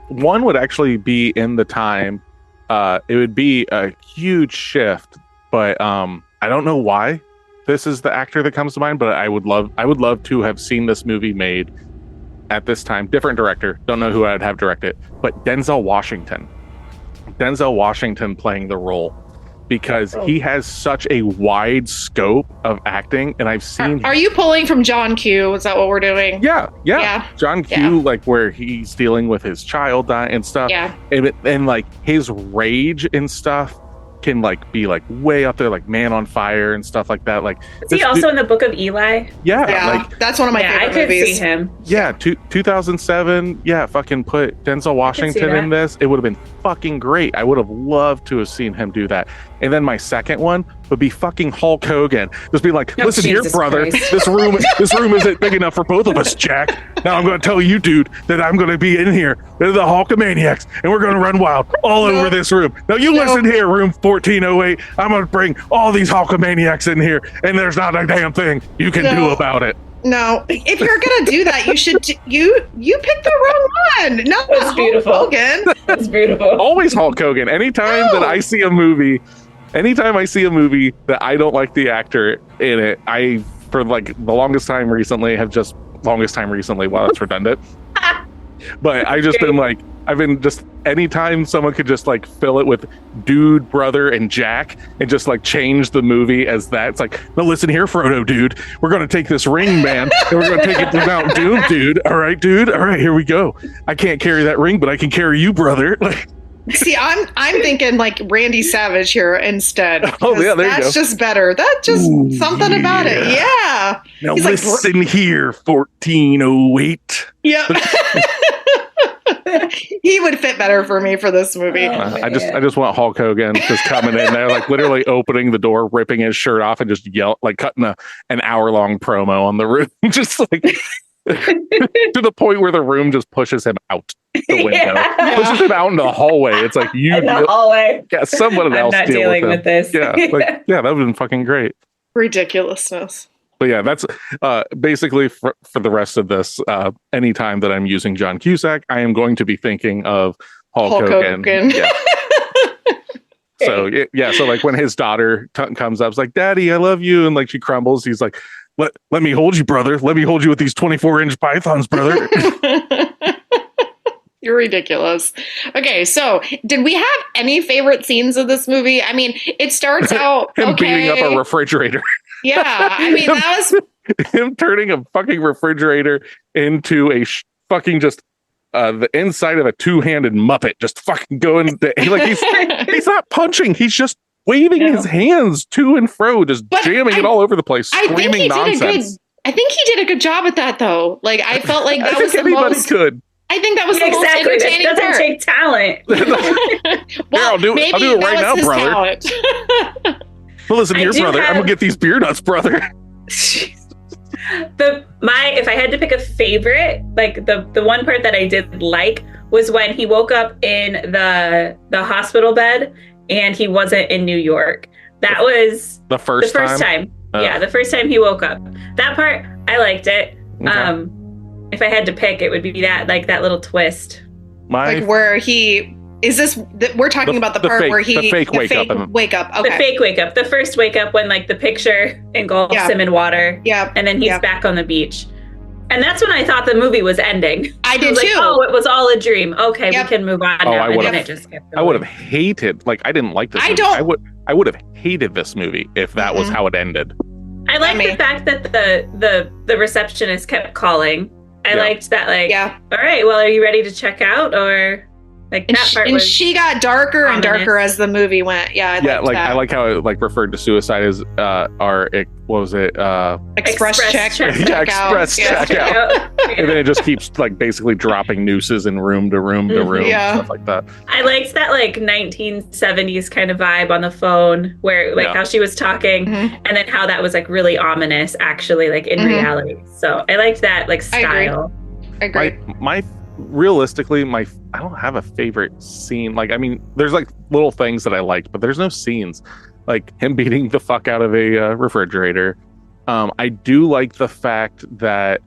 one would actually be in the time. It would be a huge shift, but I don't know why this is the actor that comes to mind, but I would love to have seen this movie made at this time. Different director, don't know who I'd have direct it, but Denzel Washington playing the role, because he has such a wide scope of acting, and I've seen. Are you pulling from John Q? Is that what we're doing? Yeah. John Q, like, where he's dealing with his child and stuff. Yeah. And like, his rage and stuff can, like, be like way up there, like Man on Fire and stuff like that. Like, is he also in the Book of Eli? Yeah, like, that's one of my favorite I could movies. see him. Yeah, 2007. Yeah, fucking put Denzel Washington in this. It would have been fucking great. I would have loved to have seen him do that. And then my second one would be fucking Hulk Hogan. Just be like, listen here, brother. This room isn't big enough for both of us, Jack. Now I'm going to tell you, dude, that I'm going to be in here. They're the Hulkamaniacs, and we're going to run wild all over this room. Now you listen here, room 1408. I'm going to bring all these Hulkamaniacs in here, and there's not a damn thing you can do about it. No, if you're gonna do that, you should you picked the wrong one. No, That's beautiful. Hogan. That's beautiful. Always Hulk Hogan. Anytime that I see a movie that I don't like the actor in it, I, for like the longest time recently, wow, that's redundant. But I just been like, anytime someone could just like fill it with dude, brother, and Jack and just like change the movie as that. It's like, no, listen here, Frodo, dude. We're going to take this ring, man, and we're going to take it to Mount Doom, dude. All right, dude. All right, here we go. I can't carry that ring, but I can carry you, brother. Like, see, I'm thinking like Randy Savage here instead. Oh yeah, there you go. That's just better. That's just something about it. Yeah. Now He's listen here, 1408. Yeah. He would fit better for me for this movie. I just want Hulk Hogan just coming in there, like literally opening the door, ripping his shirt off, and just cutting an hour-long promo on the room, just like to the point where the room just pushes him out the window, pushes him out in the hallway. It's like in the hallway. Yeah, someone else not deal dealing with this. Yeah, that would have been fucking great. Ridiculousness. But yeah, that's basically for the rest of this. Anytime that I'm using John Cusack, I am going to be thinking of Hulk Hogan. Yeah. So so like when his daughter comes up, it's like, "Daddy, I love you," and like she crumbles. He's like, "Let me hold you, brother. Let me hold you with these 24-inch pythons, brother." You're ridiculous. Okay, so did we have any favorite scenes of this movie? I mean, it starts out him beating up a refrigerator. Yeah, I mean, that was him turning a fucking refrigerator into a fucking just the inside of a two-handed Muppet, just fucking going like he's not punching, he's just waving his hands to and fro, just jamming it all over the place, screaming nonsense. I think he did a good job at that, though. Like, I felt like that was the most. Could. I think that was the most entertaining This doesn't part. take talent. Well, I'll do it right now, brother. Well, listen here, brother. I'm gonna get these beer nuts, brother. If I had to pick a favorite, like the one part that I did like was when he woke up in the hospital bed and he wasn't in New York. That was the first time. Yeah, the first time he woke up. That part, I liked it. Okay. If I had to pick, it would be that little twist. Like where he is this? We're talking about the part fake, where he the fake wake up. Okay. The fake wake up. The first wake up when like the picture engulfs him in water. Yeah. And then he's back on the beach. And that's when I thought the movie was ending. I did too. Like, it was all a dream. Okay, we can move on now. And then it just kept going. I would have hated, like, I didn't like this movie. I would have hated this movie if that was how it ended. I liked the fact that the receptionist kept calling. I liked that, like, all right, well, are you ready to check out? Or like that part was she got darker and darker as the movie went. Yeah, I like how it like referred to suicide as what was it? Express check. Yeah, express checkout. And then it just keeps like basically dropping nooses in room to room to room, stuff like that. I liked that like 1970s kind of vibe on the phone where like how she was talking and then how that was like really ominous actually like in reality. So I liked that like style. I agree. Realistically, I don't have a favorite scene. Like, I mean, there's like little things that I liked, but there's no scenes. Like him beating the fuck out of a refrigerator. I do like the fact that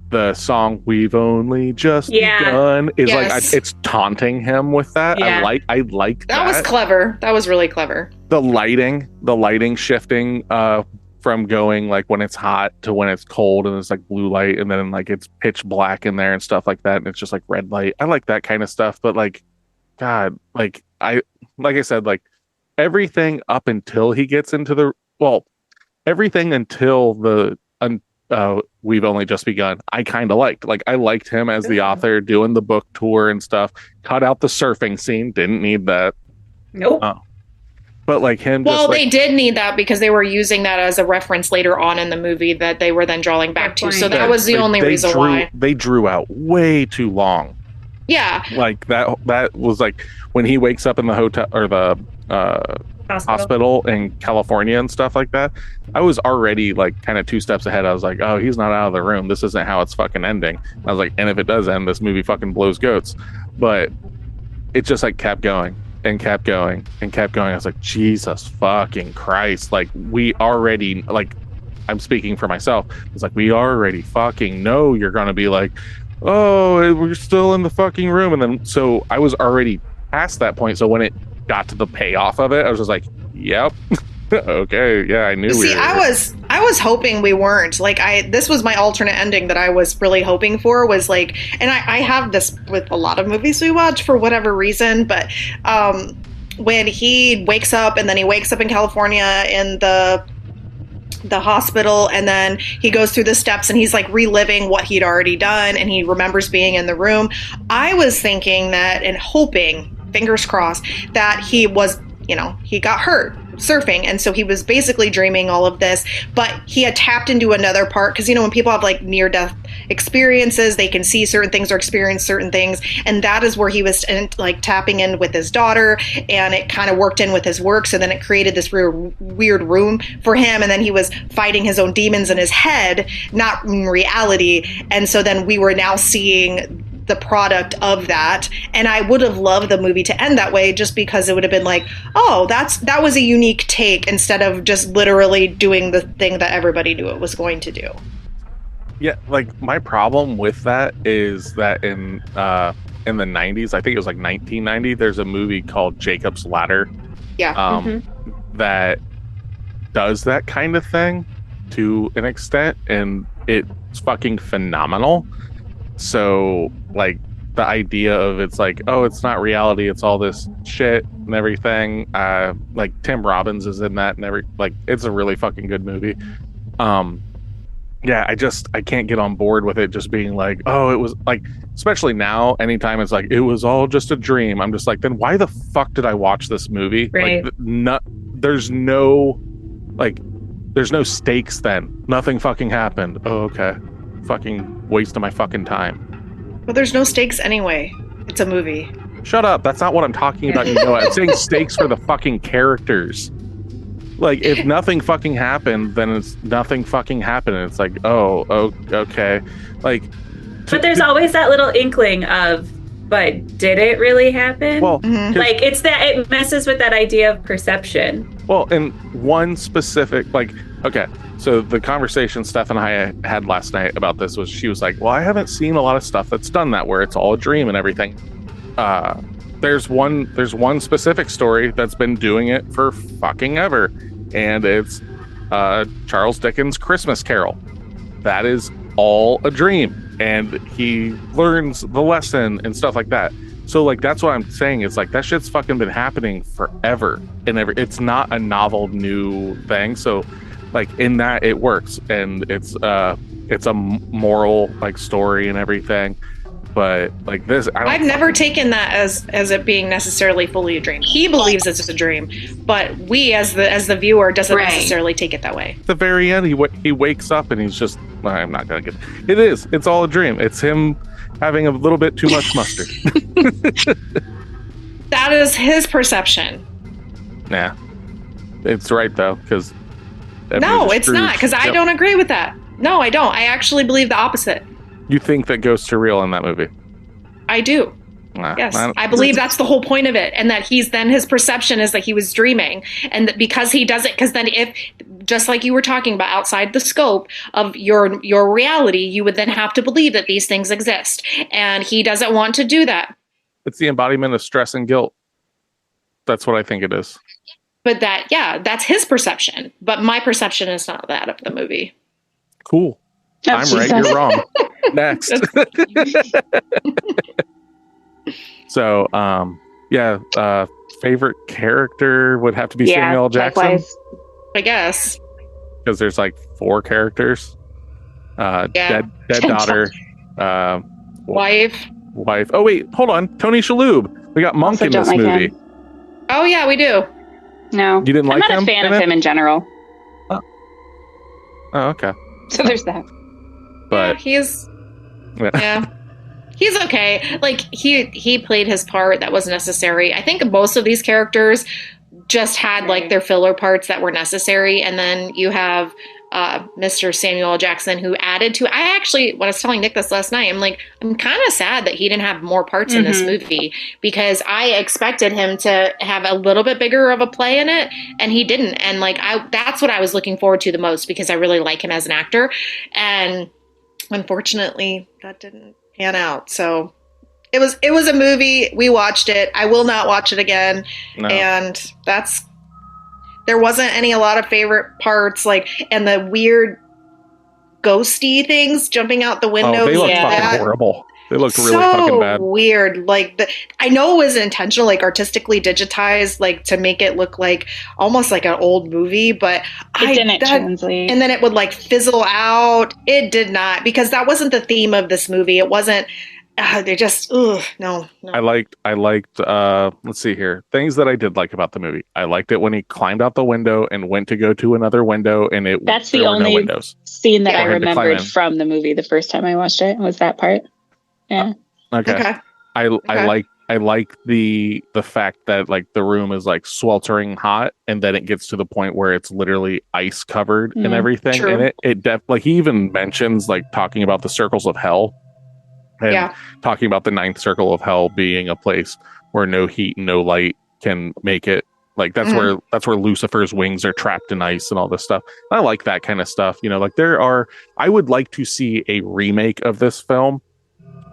the song "We've Only Just Begun" is like it's taunting him with that. Yeah. I like that. That was clever. That was really clever. The lighting shifting from going like when it's hot to when it's cold and it's like blue light and then like it's pitch black in there and stuff like that and it's just like red light. I like that kind of stuff, but like, God, like I said, like everything up until he gets into everything until We've Only Just Begun, I kind of liked. Like I liked him as the author doing the book tour and stuff. Cut out the surfing scene, didn't need that. Nope. But like him, they did need that because they were using that as a reference later on in the movie that they were then drawing back to. So that was the only reason why they drew out way too long. Yeah, like that was like when he wakes up in the hotel or the hospital in California and stuff like that. I was already like kind of 2 steps ahead. I was like, oh, he's not out of the room. This isn't how it's fucking ending. I was like, and if it does end, this movie fucking blows goats. But it just like kept going. And kept going and kept going. I was like, Jesus fucking Christ. Like we already like I'm speaking for myself. It's like, we already fucking know you're going to be like, oh, we're still in the fucking room. And then, so I was already past that point. So when it got to the payoff of it, I was just like, yep. Okay, yeah, I knew. See, I was hoping we weren't. Like, this was my alternate ending that I was really hoping for, was like, and I have this with a lot of movies we watch for whatever reason, but when he wakes up, and then he wakes up in California in the hospital, and then he goes through the steps and he's like reliving what he'd already done, and he remembers being in the room. I was thinking that, and hoping, fingers crossed, that he was, he got hurt surfing, and so he was basically dreaming all of this, but he had tapped into another part, because when people have like near-death experiences, they can see certain things or experience certain things, and that is where he was like tapping in with his daughter, and it kind of worked in with his work, so then it created this weird room for him, and then he was fighting his own demons in his head, not in reality, and so then we were now seeing the product of that. And I would have loved the movie to end that way, just because it would have been like, oh, that was a unique take, instead of just literally doing the thing that everybody knew it was going to do. Yeah, like, my problem with that is that in the 90s, I think it was like 1990, there's a movie called Jacob's Ladder. Yeah. That does that kind of thing to an extent, and it's fucking phenomenal. So, like, the idea of it's like, oh, it's not reality, it's all this shit and everything. Like, Tim Robbins is in that, and it's a really fucking good movie. Yeah, I can't get on board with it just being like, oh, it was like, especially now, anytime it's like, it was all just a dream. I'm just like, then why the fuck did I watch this movie? Right. Like, there's no stakes then. Nothing fucking happened. Oh, okay. Fucking waste of my fucking time. But there's no stakes anyway. It's a movie. Shut up. That's not what I'm talking about. I'm saying stakes for the fucking characters. Like, if nothing fucking happened, then it's nothing fucking happened. It's like, oh, okay. Like, but there's always that little inkling of, but did it really happen? Well, like, it messes with that idea of perception. Well, and one specific, like, okay, so the conversation Steph and I had last night about this was, she was like, well, I haven't seen a lot of stuff that's done that, where it's all a dream and everything. There's one specific story that's been doing it for fucking ever, and it's Charles Dickens' Christmas Carol. That is all a dream, and he learns the lesson and stuff like that. So, like, that's what I'm saying. It's like, that shit's fucking been happening forever, and it's not a novel new thing. So, like, in that, it works, and it's a moral, like, story and everything. But, like, this, I've never taken that as it being necessarily fully a dream. He believes it's a dream, but we as the viewer doesn't necessarily take it that way. At the very end, he wakes up and he's just, I'm not gonna get it. It's all a dream. It's him having a little bit too much mustard. That is his perception. Yeah, it's right though, because no, it's not, because I don't agree with that. No, I don't. I actually believe the opposite. You think that ghosts are real in that movie? I do. Yes, I believe that's the whole point of it, and that his perception is that he was dreaming, and that because he doesn't, because then if, just like you were talking about, outside the scope of your reality, you would then have to believe that these things exist, and he doesn't want to do that. It's the embodiment of stress and guilt. That's what I think it is. But that's his perception, but my perception is not that of the movie. Cool. Oh, I'm right, you're wrong. Next. So, favorite character would have to be Samuel L. Jackson. Likewise. I guess. Because there's like 4 characters. Dead daughter. Wife. Oh, wait, hold on. Tony Shalhoub. We got Monk Also in this don't like movie. him. Oh, yeah, we do. No. You didn't like him? I'm not a fan of him in general. Oh, okay. So there's that. But he's okay. Like, he played his part that was necessary. I think most of these characters just had like their filler parts that were necessary, and then you have Mr. Samuel L. Jackson, who added to, I actually, when I was telling Nick this last night, I'm kind of sad that he didn't have more parts in this movie, because I expected him to have a little bit bigger of a play in it, and he didn't. And like, that's what I was looking forward to the most, because I really like him as an actor. And unfortunately that didn't pan out. So it was a movie. We watched it. I will not watch it again. No. And there wasn't a lot of favorite parts, like, and the weird ghosty things jumping out the windows. Oh, they looked fucking horrible. They looked really fucking bad. Weird. Like, I know it was intentional, like artistically digitized, like to make it look like almost like an old movie, but it didn't translate. And then it would like fizzle out. It did not, because that wasn't the theme of this movie. It wasn't. They just, no. I liked, let's see here. Things that I did like about the movie. I liked it when he climbed out the window and went to go to another window, and that's the only scene that I remembered from the movie the first time I watched it, was that part. Yeah. Okay. I like the fact that like the room is like sweltering hot, and then it gets to the point where it's literally ice covered and everything. True. And it like he even mentions like talking about the circles of hell. And talking about the ninth circle of hell being a place where no heat, no light can make it. Like that's where Lucifer's wings are trapped in ice and all this stuff. I like that kind of stuff. You know, like I would like to see a remake of this film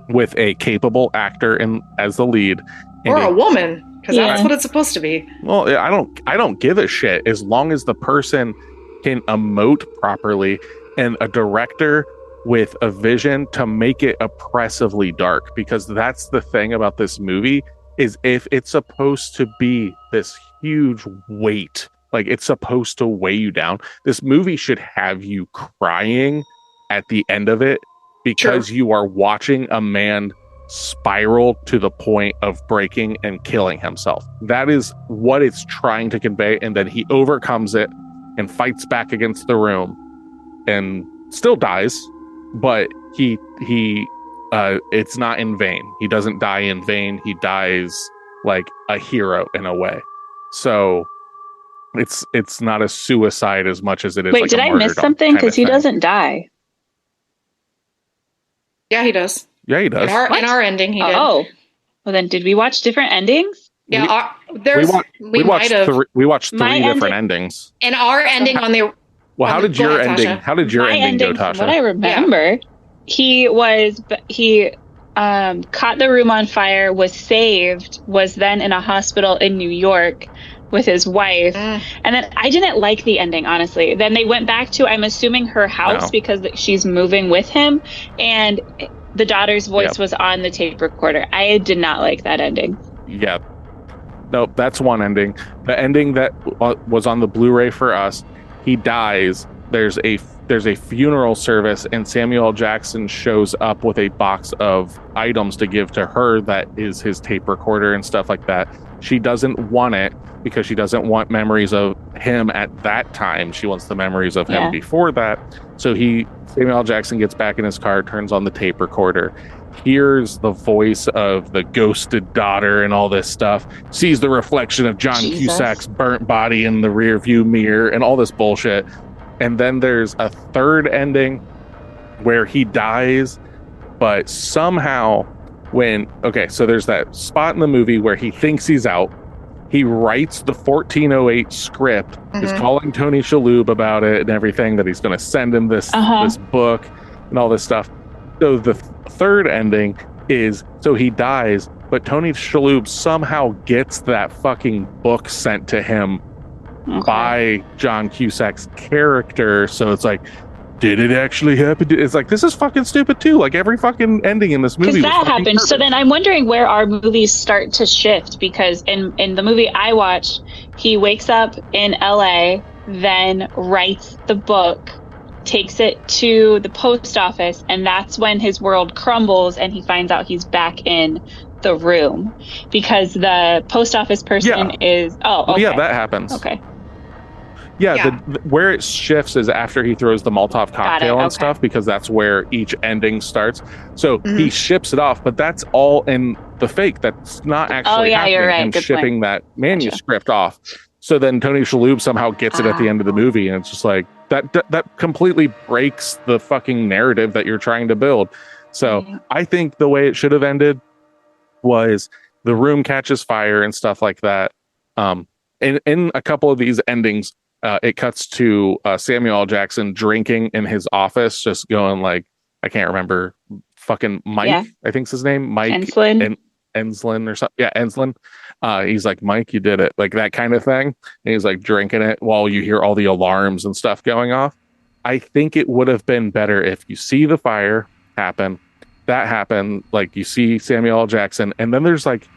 with a capable actor as the lead, or a woman, because that's what it's supposed to be. Well, I don't give a shit as long as the person can emote properly, and a director with a vision to make it oppressively dark, because that's the thing about this movie, is if it's supposed to be this huge weight, like it's supposed to weigh you down, this movie should have you crying at the end of it, because you are watching a man spiral to the point of breaking and killing himself. That is what it's trying to convey, and then he overcomes it and fights back against the room and still dies. But it's not in vain. He doesn't die in vain. He dies like a hero in a way. So it's not a suicide as much as it is. Wait, like did I miss something? Because he doesn't die. Yeah, he does. Yeah, he does. In our ending, he did. Oh, well then, did we watch different endings? Yeah, we watched three different endings. And our ending on the. Well, how did your ending? How did your ending go, Tasha? What I remember, he caught the room on fire, was saved, was then in a hospital in New York with his wife, and then I didn't like the ending, honestly. Then they went back to, I'm assuming, her house because she's moving with him, and the daughter's voice was on the tape recorder. I did not like that ending. Yeah, nope, that's one ending. The ending that was on the Blu-ray for us. He dies. There's a funeral service, and Samuel L. Jackson shows up with a box of items to give to her that is his tape recorder and stuff like that. She doesn't want it because she doesn't want memories of him at that time. She wants the memories of him before that. So Samuel L. Jackson gets back in his car, turns on the tape recorder, hears the voice of the ghosted daughter and all this stuff, sees the reflection of John Cusack's burnt body in the rear view mirror and all this bullshit. And then there's a third ending where he dies, but somehow so there's that spot in the movie where he thinks he's out. He writes the 1408 script, is calling Tony Shalhoub about it and everything, that he's going to send him this book and all this stuff. So the third ending is, so he dies, but Tony Shalhoub somehow gets that fucking book sent to him by John Cusack's character. So it's like, did it actually happen? It's like, this is fucking stupid too. Like every fucking ending in this movie. Because that happened. Perfect. So then I'm wondering where our movies start to shift, because in the movie I watched, he wakes up in LA, then writes the book, takes it to the post office, and that's when his world crumbles and he finds out he's back in the room because the post office person is that happens. Where it shifts is after he throws the Molotov cocktail and stuff, because that's where each ending starts. So he ships it off, but that's all in the fake. That's not actually happening. Him shipping that manuscript off. So then Tony Shalhoub somehow gets it at the end of the movie, and it's just like that completely breaks the fucking narrative that you're trying to build. So I think the way it should have ended was the room catches fire and stuff like that. In a couple of these endings, it cuts to Samuel L. Jackson drinking in his office, just going like, I can't remember, fucking Mike, yeah. I think's his name, Mike Enslin or something. Yeah, Enslin. He's like, Mike, you did it, like that kind of thing. And he's like drinking it while you hear all the alarms and stuff going off. I think it would have been better if you see the fire happen, that happened, like you see Samuel L. Jackson, and then there's like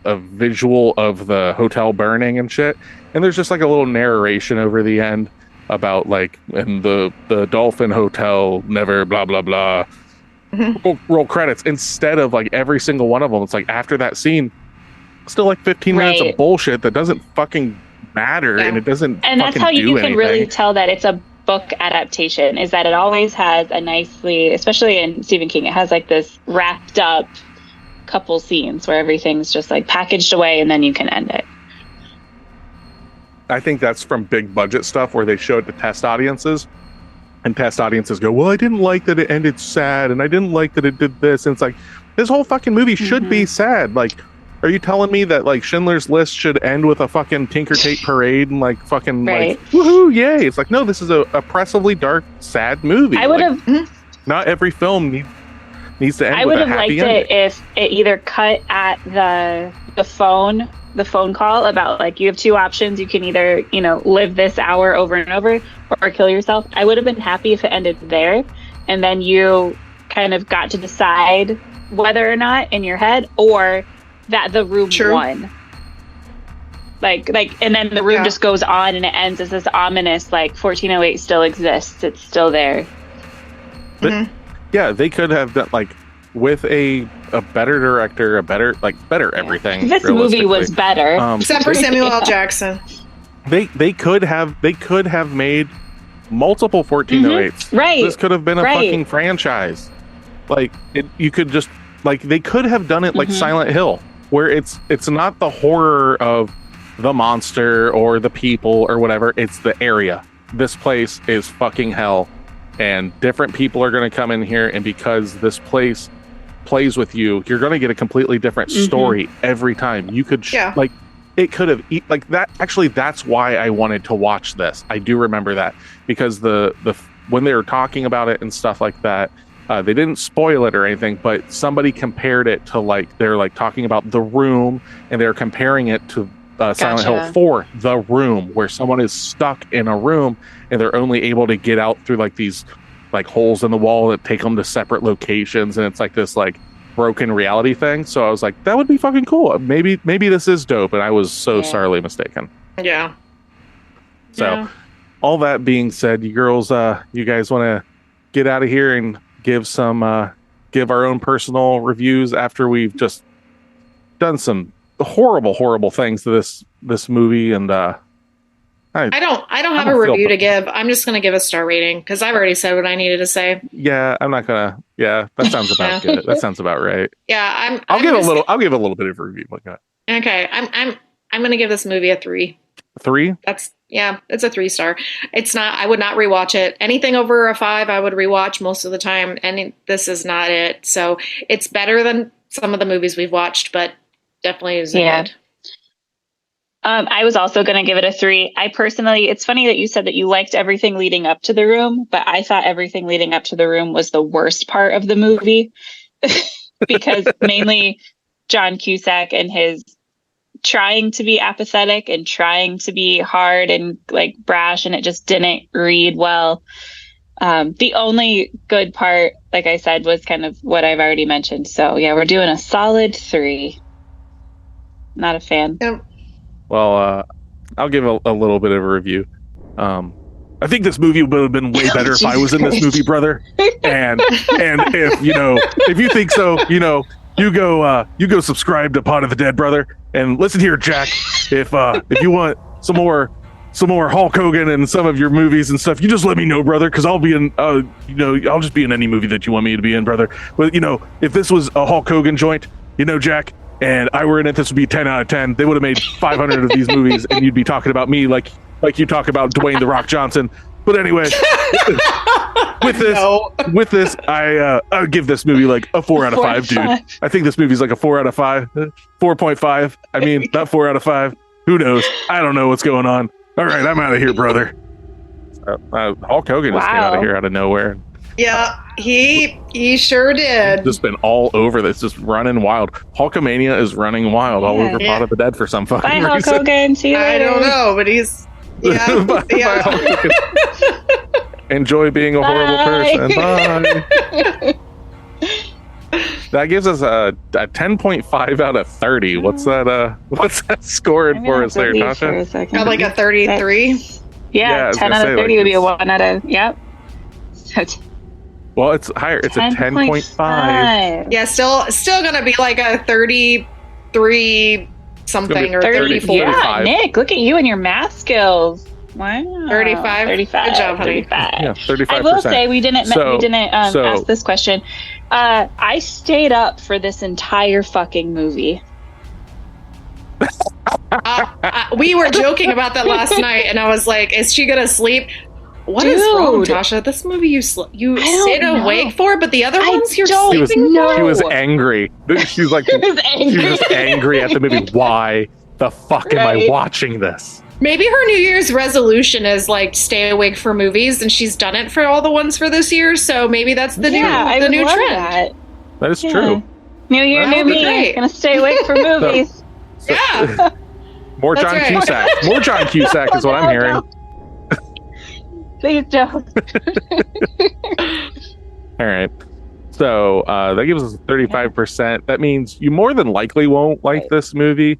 a visual of the hotel burning and shit, and there's just like a little narration over the end about like, and the Dolphin Hotel never blah blah blah. Roll credits instead of like every single one of them. It's like after that scene, still like 15 minutes of bullshit that doesn't fucking matter, and it doesn't. And that's how you can really tell that it's a book adaptation, is that it always has a nicely, especially in Stephen King, it has like this wrapped up couple scenes where everything's just like packaged away and then you can end it. I think that's from big budget stuff where they show it to test audiences, and test audiences go, well, I didn't like that it ended sad, and I didn't like that it did this, and it's like, this whole fucking movie should be sad. Like, are you telling me that like Schindler's List should end with a fucking Tinker Tape Parade and like fucking like woohoo yay? It's like, no, this is a oppressively dark, sad movie. I would have not every film needs to end. I would have liked it if it either cut at the phone call about like, you have two options, you can either, you know, live this hour over and over or kill yourself. I would have been happy if it ended there, and then you kind of got to decide whether or not in your head, or that the room won. Like, and then the room just goes on and it ends as this ominous, like, 1408 still exists. It's still there. But, yeah, they could have done, like, with a better director, better everything. This movie was better. Except for Samuel L. Jackson. They could have made multiple 1408s. Right. This could have been a fucking franchise. Like, you could just, like, they could have done it like Silent Hill, where it's not the horror of the monster or the people or whatever, it's the area. This place is fucking hell, and different people are going to come in here, and because this place plays with you, you're going to get a completely different story every time. You could like, it could have like that. Actually, that's why I wanted to watch this. I do remember that, because the when they were talking about it and stuff like that, they didn't spoil it or anything, but somebody compared it to, like, they're like talking about The Room, and they're comparing it to Silent Hill 4, The Room, where someone is stuck in a room and they're only able to get out through like these like holes in the wall that take them to separate locations, and it's like this like broken reality thing. So I was like, that would be fucking cool. Maybe this is dope, and I was so sorely mistaken. Yeah. So all that being said, you girls, you guys want to get out of here and give our own personal reviews after we've just done some horrible things to this movie, and I don't have a review to give. I'm just gonna give a star rating because I've already said what I needed to say. Yeah, I'm not gonna. Yeah, that sounds about good. That sounds about right. Yeah, I'll give a little bit of a review like that. Okay, I'm gonna give this movie a 3. 3? It's a 3 star. It's not. I would not rewatch it. Anything over a 5, I would rewatch most of the time, and this is not it. So it's better than some of the movies we've watched, but definitely isn't good. I was also going to give it a 3. I personally, it's funny that you said that you liked everything leading up to The Room, but I thought everything leading up to The Room was the worst part of the movie because mainly John Cusack and his trying to be apathetic and trying to be hard and like brash, and it just didn't read well. The only good part, like I said, was kind of what I've already mentioned. So yeah, we're doing a solid 3. Not a fan. Yep. Well, I'll give a little bit of a review. I think this movie would have been way better if I was in this movie, brother. And if you think so, you go subscribe to Pod of the Dead, brother, and listen here, Jack. If you want some more Hulk Hogan and some of your movies and stuff, you just let me know, brother, because I'll be in I'll just be in any movie that you want me to be in, brother. But if this was a Hulk Hogan joint, Jack, and I were in it, this would be 10 out of 10. They would have made 500 of these movies, and you'd be talking about me like you talk about Dwayne The Rock Johnson. But anyway, with this, I would give this movie like a 4 out of 5, dude. I think this movie's like a 4 out of 5, 4.5. I mean, not 4 out of 5. Who knows? I don't know what's going on. All right, I'm out of here, brother. Hulk Hogan just came out of here out of nowhere. Yeah, he sure did. Just been all over this, just running wild. Hulkamania is running wild all over Pod of the Dead for some fucking reason. Bye, Hulk Hogan. See you later. I don't know, but he's Bye, Hulk Hogan. Enjoy being a horrible person. Bye. That gives us a 10.5 out of 30. What's that scored for us there, Tasha? Got like a 33. Yeah, 10 out of 30 would be a 1 out of, yep. So well, it's higher. It's a 10.5. Yeah, still gonna be like a 33 something or 34. Yeah, Nick, look at you and your math skills. Wow. 35. Good job, honey. 35. Yeah, 35%. I will say we didn't ask this question. I stayed up for this entire fucking movie. We were joking about that last night, and I was like, "Is she gonna sleep?" What is wrong, Tasha? This movie you stayed awake for, but the other ones you're sleeping for? She was angry. She's like, she was just angry at the movie. Why the fuck am I watching this? Maybe her New Year's resolution is like stay awake for movies, and she's done it for all the ones for this year. So maybe that's the new trend. That is true. New year, new me. Gonna stay awake for movies. Yeah. More John Cusack. More John Cusack is what I'm hearing. Please don't. All right. So that gives us 35%. That means you more than likely won't like this movie.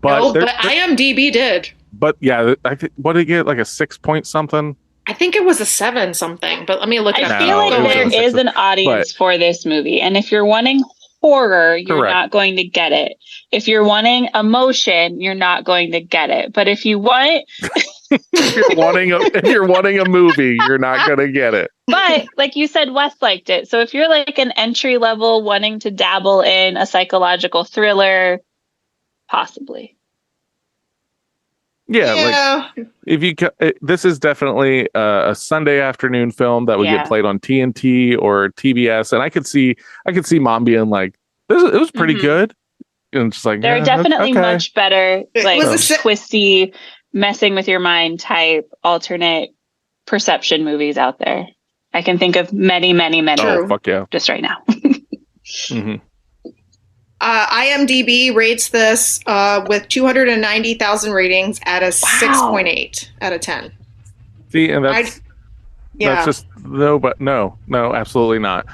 But but IMDb did. But yeah, I think what did it get? Like a 6 point something? I think it was a 7 something. But let me look. I feel like there is an audience for this movie, and if you're wanting horror, you're not going to get it. If you're wanting emotion, you're not going to get it. But if you want if you're wanting a movie, you're not going to get it. But like you said, Wes liked it. So if you're like an entry level wanting to dabble in a psychological thriller, possibly. Yeah. Like if you this is definitely a Sunday afternoon film that would get played on TNT or TBS, and I could see Mom being like, it was pretty good. And just like, there are definitely much better, like twisty, messing with your mind type alternate perception movies out there. I can think of many. Oh, fuck yeah. Just right now. Mm-hmm. IMDb rates this with 290,000 ratings at a 6.8 out of 10. See, and that's just no, absolutely not.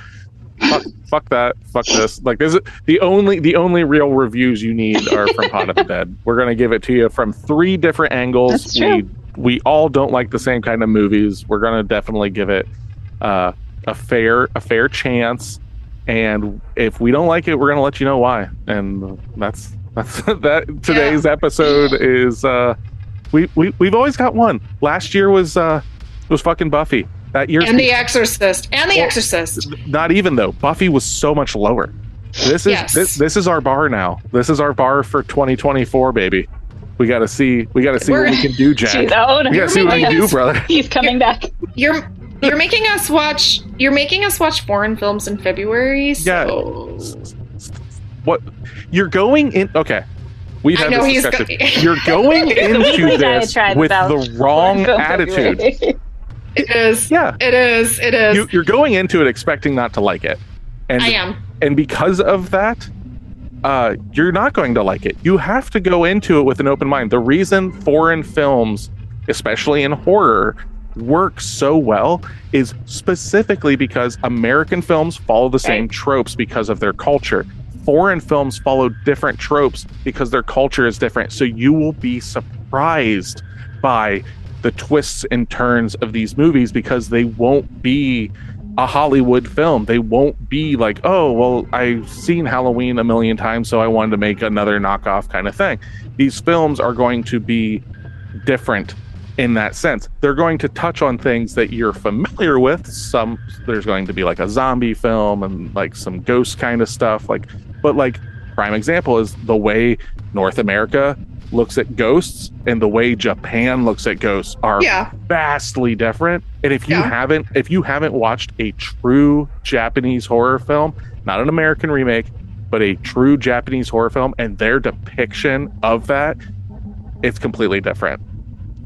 Fuck that. Fuck this. Like this is the only real reviews you need are from Pod of the Dead. We're gonna give it to you from 3 different angles. That's true. We all don't like the same kind of movies. We're gonna definitely give it a fair chance. And if we don't like it, we're gonna let you know why. And that's that. Today's episode is we've always got one. Last year was fucking Buffy. That year and The Exorcist. Not even though Buffy was so much lower. This is our bar now. This is our bar for 2024, baby. We gotta see what we can do, Jack. We gotta see what we can do, brother. He's coming back. You're making us watch foreign films in February. So. Yeah. What you're going in? Okay, we've had this discussion. You're going into this with the wrong attitude. It is. Yeah, it is. You're going into it expecting not to like it, and I am. And because of that, you're not going to like it. You have to go into it with an open mind. The reason foreign films, especially in horror, work so well is specifically because American films follow the same tropes because of their culture. Foreign films follow different tropes because their culture is different. So you will be surprised by the twists and turns of these movies because they won't be a Hollywood film. They won't be like, oh, well, I've seen Halloween a million times, so I wanted to make another knockoff kind of thing. These films are going to be different in that sense. They're going to touch on things that you're familiar with. There's going to be like a zombie film and like some ghost kind of stuff, but prime example is the way North America looks at ghosts and the way Japan looks at ghosts are vastly different. And if you haven't watched a true Japanese horror film, not an American remake, but a true Japanese horror film, and their depiction of that, it's completely different.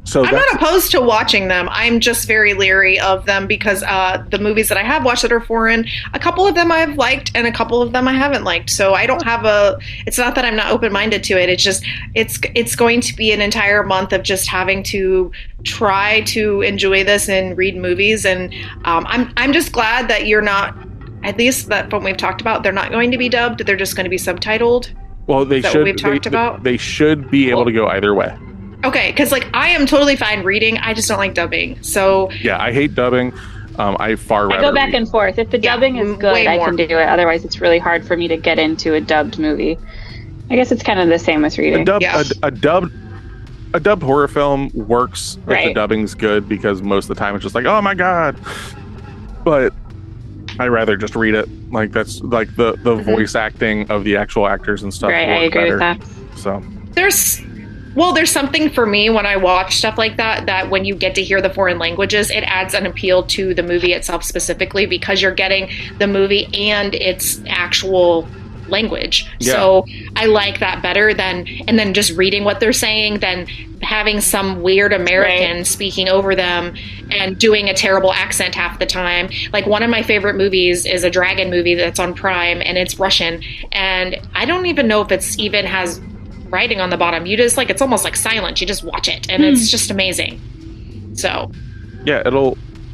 So I'm not opposed to watching them. I'm just very leery of them because the movies that I have watched that are foreign, a couple of them I've liked and a couple of them I haven't liked. So I don't have it's not that I'm not open-minded to it. It's just, it's going to be an entire month of just having to try to enjoy this and read movies. And I'm just glad that you're not, at least that from what we've talked about, they're not going to be dubbed. They're just going to be subtitled. Well, they should. We've talked about. They should be able to go either way. Okay, because like I am totally fine reading. I just don't like dubbing. So yeah, I hate dubbing. I go back and forth. If the dubbing is good, I can do it. Otherwise, it's really hard for me to get into a dubbed movie. I guess it's kind of the same with reading. A dubbed horror film works if the dubbing's good, because most of the time it's just like, oh my god. But I'd rather just read it. Like that's like the voice acting of the actual actors and stuff. Right, I agree with that. So there's something for me when I watch stuff like that when you get to hear the foreign languages, it adds an appeal to the movie itself specifically because you're getting the movie and its actual language. Yeah. So I like that better than just reading what they're saying than having some weird American speaking over them and doing a terrible accent half the time. Like one of my favorite movies is a dragon movie that's on Prime and it's Russian. And I don't even know if it's even has writing on the bottom. You just like, it's almost like silent. You just watch it and it's just amazing. So yeah,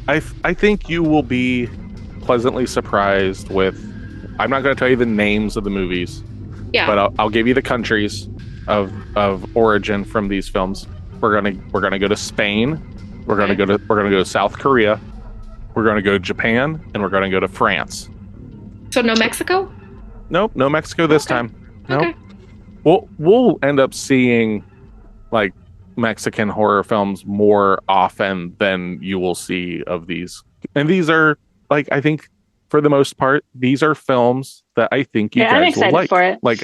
I think you will be pleasantly surprised with, I'm not going to tell you the names of the movies, but I'll give you the countries of origin from these films. We're gonna go to Spain. We're gonna go to South Korea. We're gonna go to Japan, and we're gonna go to France. So no Mexico? Nope, no Mexico this time. Nope. Okay. We'll end up seeing like Mexican horror films more often than you will see of these. And these are like, I think for the most part, these are films that I think you guys will like. For it. Like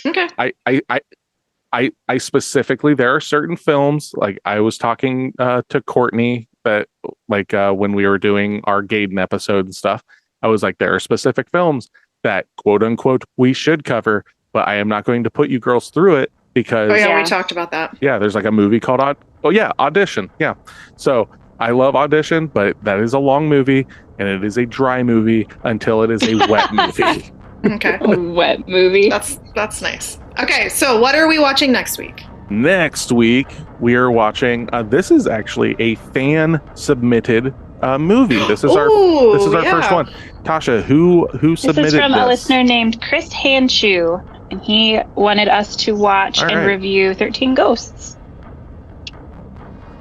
I specifically, there are certain films, like I was talking to Courtney that like when we were doing our Gaiden episode and stuff, I was like, there are specific films that quote unquote we should cover, but I am not going to put you girls through it because we talked about that. Yeah, there's like a movie called Audition. Yeah. So I love Audition, but that is a long movie and it is a dry movie until it is a wet movie. Okay. A wet movie. That's nice. Okay, so what are we watching next week? Next week we are watching this is actually a fan submitted movie. This is our first one. Tasha, who submitted this? This is from a listener named Chris Hanshu, and he wanted us to watch and review 13 Ghosts.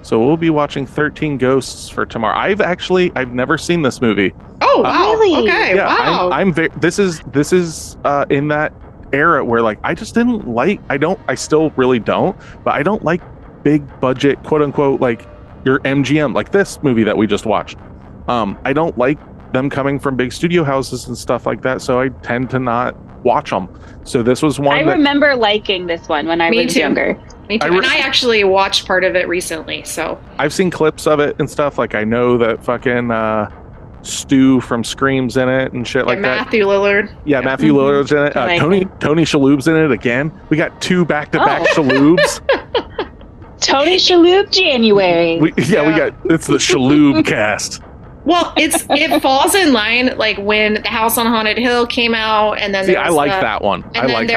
So we'll be watching 13 Ghosts for tomorrow. I've never seen this movie. Oh wow! Really? Okay, yeah, wow. This is in that era where like I just didn't like. I still really don't. But I don't like big budget, quote unquote, like your MGM, like this movie that we just watched. I don't like them coming from big studio houses and stuff like that, so I tend to not watch them. So this was one. I remember liking this one when I was younger. Me too. And I actually watched part of it recently, so I've seen clips of it and stuff. Like I know that fucking Stu from Scream's in it and shit like that. Matthew Lillard. Yeah, Matthew Lillard's in it. Tony Shalhoub's in it again. We got 2 back-to-back Shalhoubs. Tony Shalhoub January. We got it's the Shalhoub cast. Well, it falls in line like when The House on Haunted Hill came out, and then I like that one. And then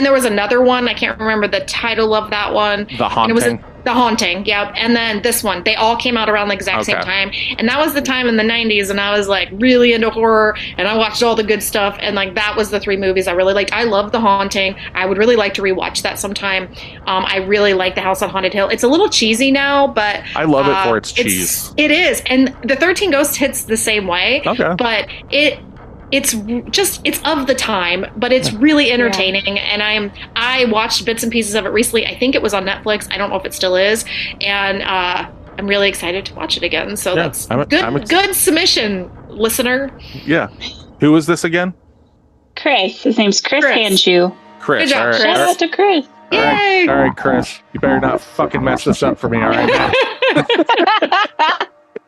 there was another one. I can't remember the title of that one. The Haunting. The Haunting, yeah. And then this one. They all came out around the exact same time. And that was the time in the 90s, and I was like really into horror, and I watched all the good stuff, and like that was the 3 movies I really liked. I love The Haunting. I would really like to rewatch that sometime. I really like The House on Haunted Hill. It's a little cheesy now, but I love it for its cheese. It is. And the 13 Ghosts hits the same way. Okay. But it's of the time, but it's really entertaining. And I watched bits and pieces of it recently. I think it was on Netflix. I don't know if it still is. And I'm really excited to watch it again. So that's good submission, listener. Yeah. Who is this again? Chris. His name's Chris Hanshu. Chris. Good job, All right, Chris. Shout out to Chris. Yay! all right, Chris. You better not fucking mess this up for me. All right.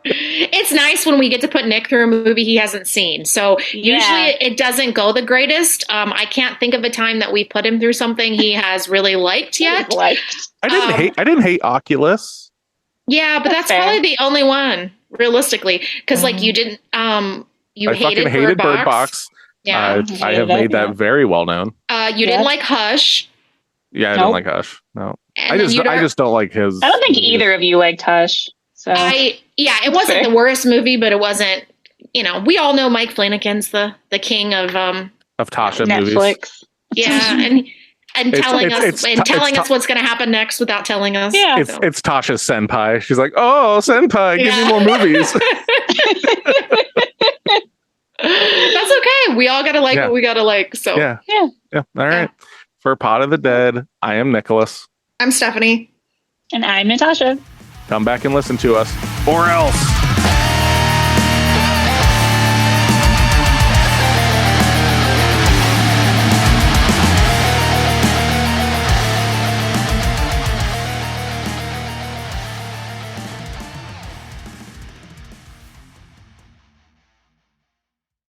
It's nice when we get to put Nick through a movie he hasn't seen. So usually it doesn't go the greatest. I can't think of a time that we put him through something he has really liked yet. I didn't hate Oculus. Yeah, but that's fair. probably the only one, realistically, because like you didn't. You I hated fucking hated Bird Box. Yeah, Yeah. I have made that very well known. You didn't like Hush. Yeah, I don't like Hush. No, And I just don't like his. I don't think either of you liked Hush. So it wasn't the worst movie, but it wasn't. We all know Mike Flanagan's the king of Tasha Netflix. movies. Yeah, and telling us what's going to happen next without telling us. Yeah. It's Tasha's senpai. She's like, oh, senpai, give me more movies. That's okay. We all got to like what we got to like. So yeah. All right. For Pod of the Dead, I am Nicholas. I'm Stephanie. And I'm Natasha. Come back and listen to us, or else.